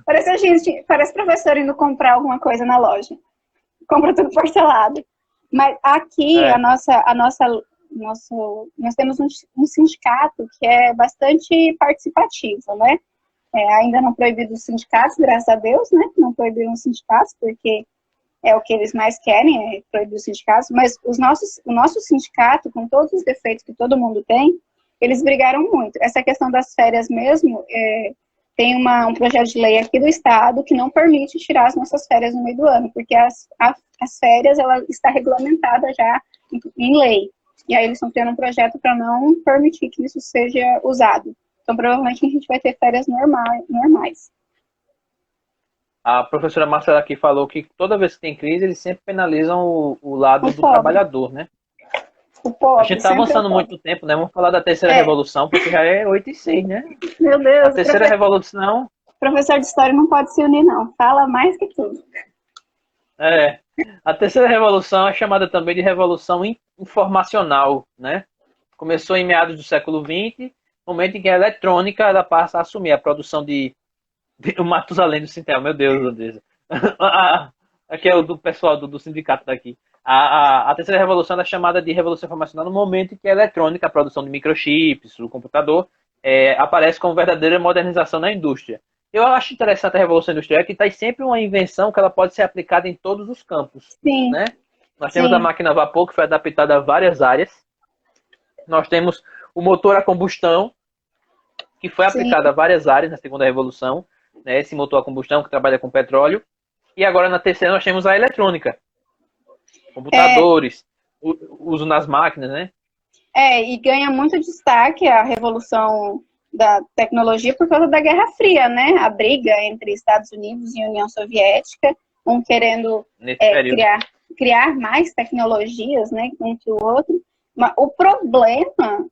Speaker 1: Parece a gente, parece professor indo comprar alguma coisa na loja. Compra tudo parcelado. Mas aqui, nós temos um sindicato que é bastante participativo, né? Ainda não proibido os sindicatos, graças a Deus, né? Não proibiram os sindicatos, porque é o que eles mais querem, é proibir os sindicatos. Mas o nosso sindicato, com todos os defeitos que todo mundo tem, eles brigaram muito. Essa questão das férias mesmo, tem um projeto de lei aqui do Estado que não permite tirar as nossas férias no meio do ano, porque as férias, ela está regulamentada já em lei. E aí eles estão criando um projeto para não permitir que isso seja usado. Então, provavelmente, a gente vai ter férias normais.
Speaker 2: A professora Marcela aqui falou que toda vez que tem crise, eles sempre penalizam o lado do trabalhador, né?
Speaker 1: O pobre,
Speaker 2: a gente está avançando muito tempo, né? Vamos falar da terceira revolução, porque já é 8:06, né?
Speaker 1: Meu Deus.
Speaker 2: A terceira revolução...
Speaker 1: Professor de história não pode se unir, não. Fala mais que tudo.
Speaker 2: A terceira revolução é chamada também de revolução informacional, né? Começou em meados do século XX, momento em que a eletrônica ela passa a assumir a produção o Matusalém do Sintel. Meu Deus, Andresa. Aqui é o do pessoal do sindicato daqui. A terceira revolução é chamada de revolução informacional no momento em que a eletrônica, a produção de microchips, do computador, aparece como verdadeira modernização na indústria. Eu acho interessante a revolução industrial que está sempre uma invenção que ela pode ser aplicada em todos os campos.
Speaker 1: Sim.
Speaker 2: Né? Nós temos a máquina a vapor, que foi adaptada a várias áreas. Nós temos o motor a combustão, que foi aplicado a várias áreas na segunda revolução. Né? Esse motor a combustão que trabalha com petróleo. E agora na terceira nós temos a eletrônica. Computadores, uso nas máquinas, né?
Speaker 1: E ganha muito destaque a revolução da tecnologia por causa da Guerra Fria, né? A briga entre Estados Unidos e União Soviética, um querendo criar mais tecnologias, né, um que o outro. Mas o problema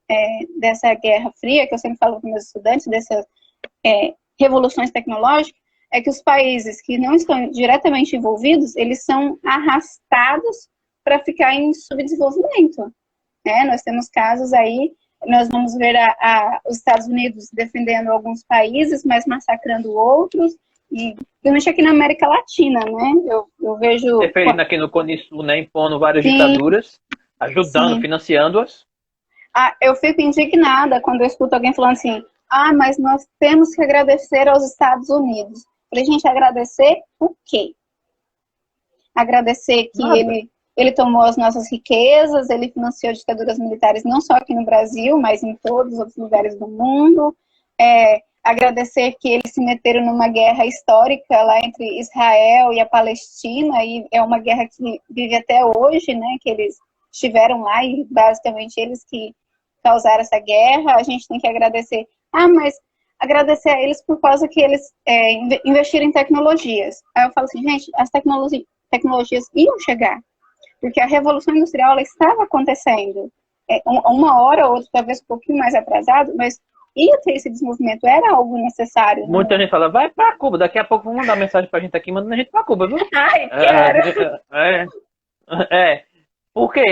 Speaker 1: dessa Guerra Fria, que eu sempre falo com meus estudantes, dessas revoluções tecnológicas, é que os países que não estão diretamente envolvidos, eles são arrastados para ficar em subdesenvolvimento. Nós temos casos aí, nós vamos ver os Estados Unidos defendendo alguns países, mas massacrando outros, e principalmente aqui na América Latina, né? Eu vejo...
Speaker 2: Referindo aqui no Cone Sul, né? Impondo várias ditaduras, ajudando, financiando-as.
Speaker 1: Eu fico indignada quando eu escuto alguém falando assim, mas nós temos que agradecer aos Estados Unidos. Pra gente agradecer o quê? Agradecer que ele tomou as nossas riquezas, ele financiou ditaduras militares não só aqui no Brasil, mas em todos os outros lugares do mundo. Agradecer que eles se meteram numa guerra histórica lá entre Israel e a Palestina, e é uma guerra que vive até hoje, né? Que eles estiveram lá e basicamente eles que causaram essa guerra. A gente tem que agradecer. Mas agradecer a eles por causa que eles investiram em tecnologias. Aí eu falo assim, gente, as tecnologias iam chegar. Porque a Revolução Industrial ela estava acontecendo. Uma hora ou outra, talvez um pouquinho mais atrasado, mas ia ter esse desenvolvimento, era algo necessário.
Speaker 2: Muita gente fala, vai para Cuba, daqui a pouco vão mandar mensagem pra gente aqui, mandando a gente para Cuba, viu?
Speaker 1: Ai, quero!
Speaker 2: Por quê?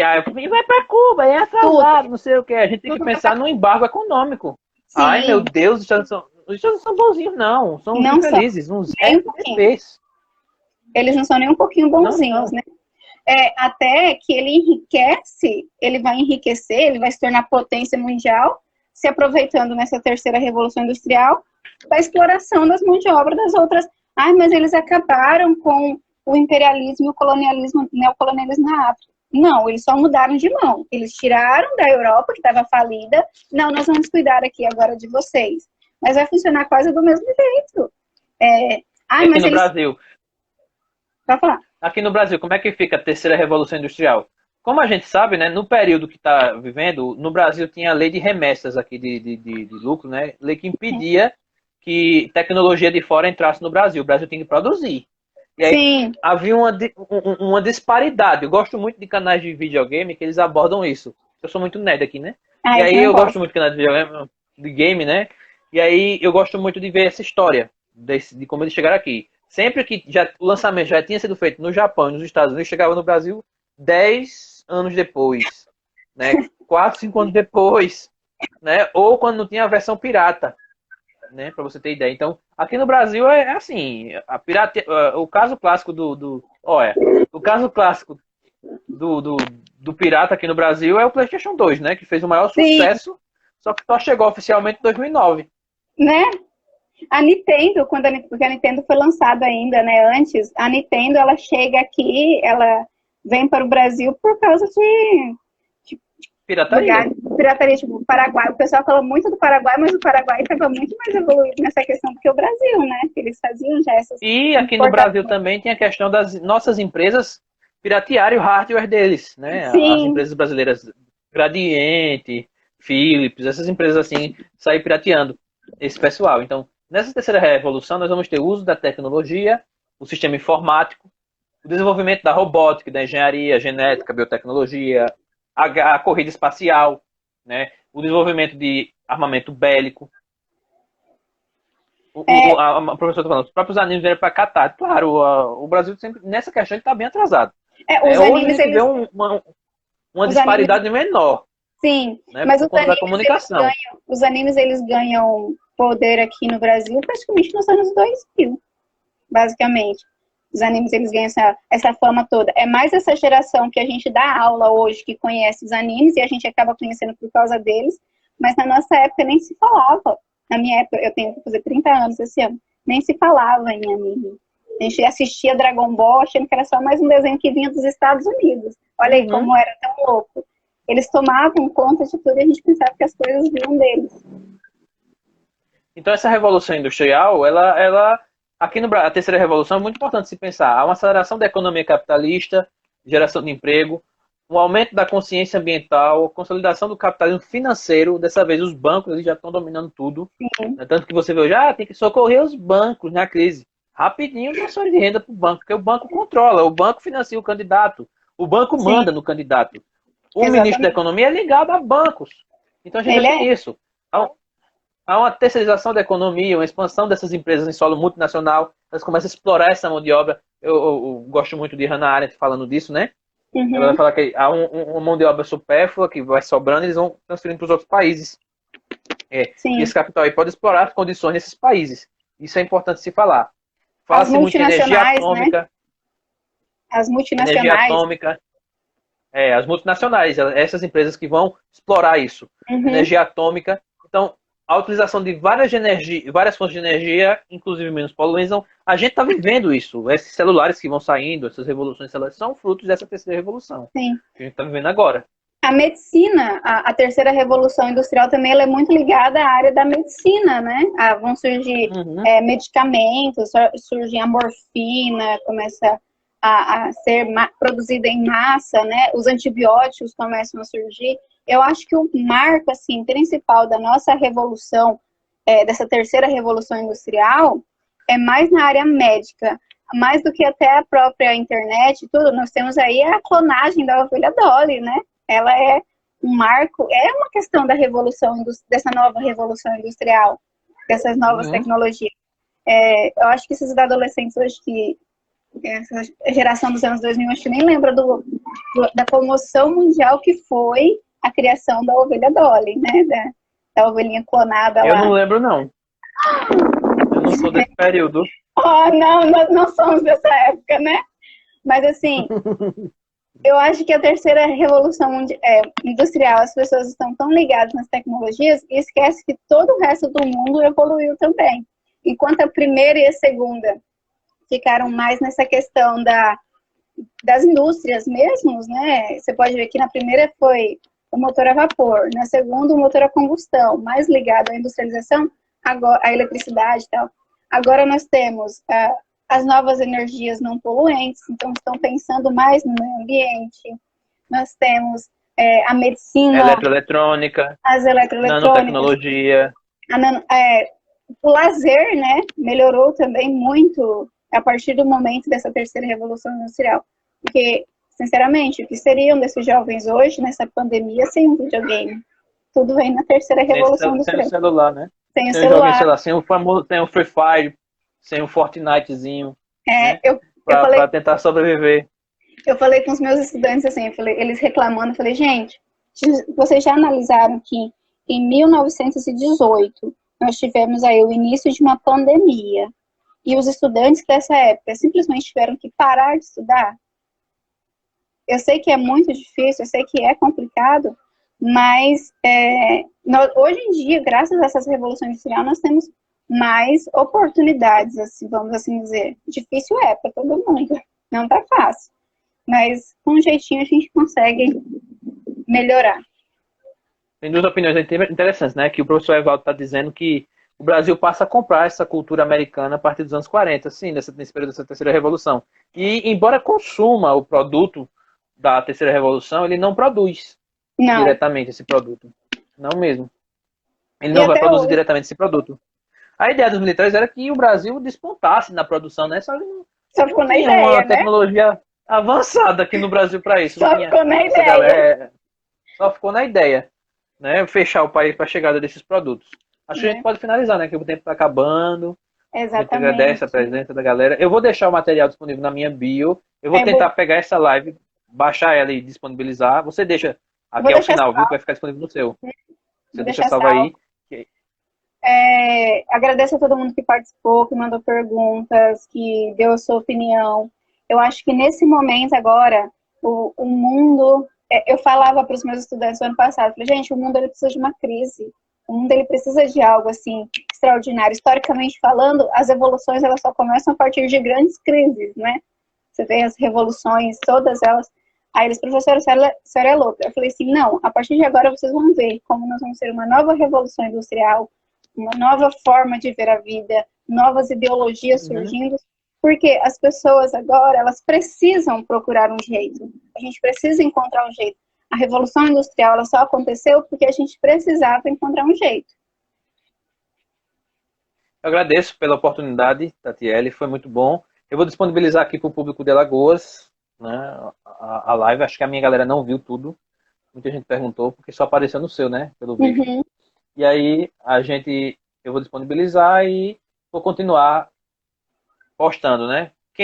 Speaker 2: Vai para Cuba, é atrasado, não sei o que. A gente tem que pensar no embargo econômico.
Speaker 1: Sim.
Speaker 2: Ai, meu Deus, os Estados Unidos não são bonzinhos, não. São uns infelizes, uns FPs.
Speaker 1: Eles não são nem um pouquinho bonzinhos, né? Até que ele enriquece, ele vai enriquecer, ele vai se tornar potência mundial, se aproveitando nessa terceira revolução industrial da exploração das mãos de obra das outras. Mas eles acabaram com o imperialismo e o colonialismo, neocolonialismo na África. Não, eles só mudaram de mão. Eles tiraram da Europa, que estava falida. Não, nós vamos cuidar aqui agora de vocês. Mas vai funcionar quase do mesmo jeito.
Speaker 2: Aqui no Brasil.
Speaker 1: Pode falar.
Speaker 2: Aqui no Brasil, como é que fica a terceira revolução industrial? Como a gente sabe, né, no período que está vivendo, no Brasil tinha a lei de remessas aqui de lucro, né? Lei que impedia que tecnologia de fora entrasse no Brasil. O Brasil tem que produzir. E aí havia uma disparidade. Eu gosto muito de canais de videogame que eles abordam isso. Eu sou muito nerd aqui, né? E aí eu gosto muito de canais de videogame, de game, né? E aí eu gosto muito de ver essa história de como eles chegaram aqui. Sempre que o lançamento já tinha sido feito no Japão e nos Estados Unidos, chegava no Brasil 10 anos depois, né? 4, 5 anos depois, né? Ou quando não tinha a versão pirata, né? Para você ter ideia. Então, aqui no Brasil é assim, o caso clássico o caso clássico do pirata aqui no Brasil é o PlayStation 2, né? Que fez o maior sucesso, só que só chegou oficialmente em 2009.
Speaker 1: Né? A Nintendo, porque a Nintendo foi lançada ainda, né, antes, a Nintendo, ela chega aqui, ela vem para o Brasil por causa de
Speaker 2: pirataria.
Speaker 1: Pirataria, tipo, o Paraguai. O pessoal fala muito do Paraguai, mas o Paraguai estava muito mais evoluído nessa questão do que o Brasil, né? Eles faziam já essas...
Speaker 2: E aqui no Brasil também tem a questão das nossas empresas piratearem o hardware deles, né?
Speaker 1: Sim.
Speaker 2: As empresas brasileiras, Gradiente, Philips, essas empresas assim, saem pirateando esse pessoal. Então, nessa terceira revolução, nós vamos ter o uso da tecnologia, o sistema informático, o desenvolvimento da robótica, da engenharia, genética, biotecnologia, a corrida espacial, né? O desenvolvimento de armamento bélico. A professora está falando, os próprios animes vieram para catar. Claro, o Brasil sempre, nessa questão, está bem atrasado.
Speaker 1: Os animes,
Speaker 2: hoje a gente vê uma disparidade menor.
Speaker 1: Sim,
Speaker 2: né,
Speaker 1: mas
Speaker 2: os
Speaker 1: animes eles ganham poder aqui no Brasil praticamente nos anos 2000, basicamente. Os animes eles ganham essa fama toda. É mais essa geração que a gente dá aula hoje que conhece os animes e a gente acaba conhecendo por causa deles, mas na nossa época nem se falava. Na minha época, eu tenho que fazer 30 anos esse ano, nem se falava em anime. A gente assistia Dragon Ball achando que era só mais um desenho que vinha dos Estados Unidos. Olha aí como era tão louco. Eles tomavam conta de tudo e a gente pensava que as coisas vinham deles.
Speaker 2: Então essa revolução industrial, ela aqui no Brasil, a terceira revolução é muito importante se pensar. Há uma aceleração da economia capitalista, geração de emprego, um aumento da consciência ambiental, consolidação do capitalismo financeiro. Dessa vez os bancos eles já estão dominando tudo. Né? Tanto que você vê, já tem que socorrer os bancos na crise. Rapidinho transfere de renda para o banco, porque o banco controla, o banco financia o candidato, o banco manda no candidato. O ministro da Economia é ligado a bancos. Então a gente tem isso. Há uma terceirização da economia, uma expansão dessas empresas em solo multinacional. Elas começam a explorar essa mão de obra. Eu gosto muito de Hannah Arendt falando disso, né? Ela vai falar que há uma mão de obra supérflua que vai sobrando e eles vão transferindo para os outros países. E esse capital aí pode explorar as condições desses países. Isso é importante se falar. Fala-se muito de energia atômica.
Speaker 1: Né? As multinacionais.
Speaker 2: Energia atômica. As multinacionais, essas empresas que vão explorar isso. Energia atômica. Então, a utilização de várias fontes de energia, inclusive menos poluentes, a gente está vivendo isso. Esses celulares que vão saindo, essas revoluções celulares, são frutos dessa terceira revolução.
Speaker 1: Sim.
Speaker 2: Que a gente está vivendo agora.
Speaker 1: A medicina, a terceira revolução industrial também ela é muito ligada à área da medicina, né? Vão surgir medicamentos, surge a morfina, começa a ser produzida em massa, né? Os antibióticos começam a surgir. Eu acho que o marco assim, principal da nossa revolução, dessa terceira revolução industrial, é mais na área médica, mais do que até a própria internet, tudo. Nós temos aí a clonagem da ovelha Dolly, né? Ela é um marco, é uma questão da revolução, dessa nova revolução industrial, dessas novas
Speaker 2: Uhum.
Speaker 1: tecnologias. Eu acho que esses adolescentes hoje que essa geração dos anos 2000, acho que nem lembra da comoção mundial que foi a criação da ovelha Dolly, né? Da ovelhinha clonada
Speaker 2: Eu não
Speaker 1: lá.
Speaker 2: lembro, não. Eu não sou desse período.
Speaker 1: Oh, não, nós não somos dessa época, né? Mas assim, eu acho que a terceira revolução industrial, as pessoas estão tão ligadas nas tecnologias e esquece que todo o resto do mundo evoluiu também. Enquanto a primeira e a segunda ficaram mais nessa questão das indústrias mesmos, né? Você pode ver que na primeira foi o motor a vapor, na segunda o motor a combustão, mais ligado à industrialização, agora, à eletricidade e tal. Agora nós temos as novas energias não poluentes, então estão pensando mais no meio ambiente. Nós temos a medicina,
Speaker 2: Eletroeletrônica,
Speaker 1: as eletroeletrônicas,
Speaker 2: nanotecnologia.
Speaker 1: o lazer, né, melhorou também muito a partir do momento dessa terceira revolução industrial. Porque, sinceramente, o que seriam desses jovens hoje, nessa pandemia, sem um videogame? Tudo vem na terceira revolução
Speaker 2: Sem o
Speaker 1: industrial.
Speaker 2: celular, né?
Speaker 1: Sem o
Speaker 2: Sem o joguinho, sei
Speaker 1: celular.
Speaker 2: lá, sem o famoso, sem o Free Fire, sem o Fortnitezinho, né?
Speaker 1: Eu
Speaker 2: Pra tentar sobreviver.
Speaker 1: falei com os meus estudantes assim, eles reclamando, eu falei, gente, vocês já analisaram que em 1918 nós tivemos aí o início de uma pandemia e os estudantes dessa época simplesmente tiveram que parar de estudar? Eu sei que é muito difícil, eu sei que é complicado, mas hoje em dia, graças a essas revoluções industriais, nós temos mais oportunidades, assim, vamos assim dizer. Difícil é para todo mundo, não tá fácil, mas com um jeitinho a gente consegue melhorar.
Speaker 2: Tem duas opiniões interessantes, né? Que o professor Evaldo está dizendo que o Brasil passa a comprar essa cultura americana a partir dos anos 40, sim, nesse período dessa terceira revolução. E, embora consuma o produto da terceira revolução, ele não produz
Speaker 1: Não,
Speaker 2: diretamente esse produto. Não mesmo. Ele
Speaker 1: e
Speaker 2: não vai
Speaker 1: até
Speaker 2: produzir
Speaker 1: hoje,
Speaker 2: diretamente esse produto. A ideia dos militares era que o Brasil despontasse na produção, né? Só que
Speaker 1: só
Speaker 2: não
Speaker 1: ficou na
Speaker 2: tinha
Speaker 1: ideia,
Speaker 2: uma
Speaker 1: né?
Speaker 2: tecnologia avançada aqui no Brasil para isso. Não
Speaker 1: Só
Speaker 2: tinha
Speaker 1: ficou na
Speaker 2: essa
Speaker 1: ideia.
Speaker 2: galera. Só ficou na ideia, né? Fechar o país para a chegada desses produtos. Acho que a gente
Speaker 1: Né?
Speaker 2: pode finalizar, né? Que o tempo está acabando. A gente agradece a
Speaker 1: Exatamente.
Speaker 2: presença da galera. Eu vou deixar o material disponível na minha bio. Eu vou
Speaker 1: É,
Speaker 2: tentar pegar essa live, baixar ela e disponibilizar. Você deixa
Speaker 1: vou
Speaker 2: aqui ao
Speaker 1: deixar
Speaker 2: final, viu? Que
Speaker 1: salvo,
Speaker 2: vai ficar disponível no seu. Você
Speaker 1: vou
Speaker 2: deixa
Speaker 1: deixar
Speaker 2: salvo
Speaker 1: salvo.
Speaker 2: aí.
Speaker 1: Agradeço a todo mundo que participou, que mandou perguntas, que deu a sua opinião. Eu acho que nesse momento agora, o mundo... Eu falava para os meus estudantes no ano passado, falei, gente, o mundo ele precisa de uma crise. O mundo ele precisa de algo assim extraordinário. Historicamente falando, as evoluções elas só começam a partir de grandes crises, né? Você vê as revoluções, todas elas. Aí eles, professora, a senhora é louca. Eu falei assim, não, a partir de agora vocês vão ver como nós vamos ter uma nova revolução industrial, uma nova forma de ver a vida, novas ideologias
Speaker 2: Uhum.
Speaker 1: surgindo, porque as pessoas agora, elas precisam procurar um jeito. A gente precisa encontrar um jeito. A Revolução Industrial, ela só aconteceu porque a gente precisava encontrar um jeito.
Speaker 2: Eu agradeço pela oportunidade, Tatiele, foi muito bom. Eu vou disponibilizar aqui para o público de Alagoas, né, a live. Acho que a minha galera não viu tudo. Muita gente perguntou, porque só apareceu no seu, né? Pelo visto.
Speaker 1: Uhum.
Speaker 2: E aí eu vou disponibilizar e vou continuar postando, né?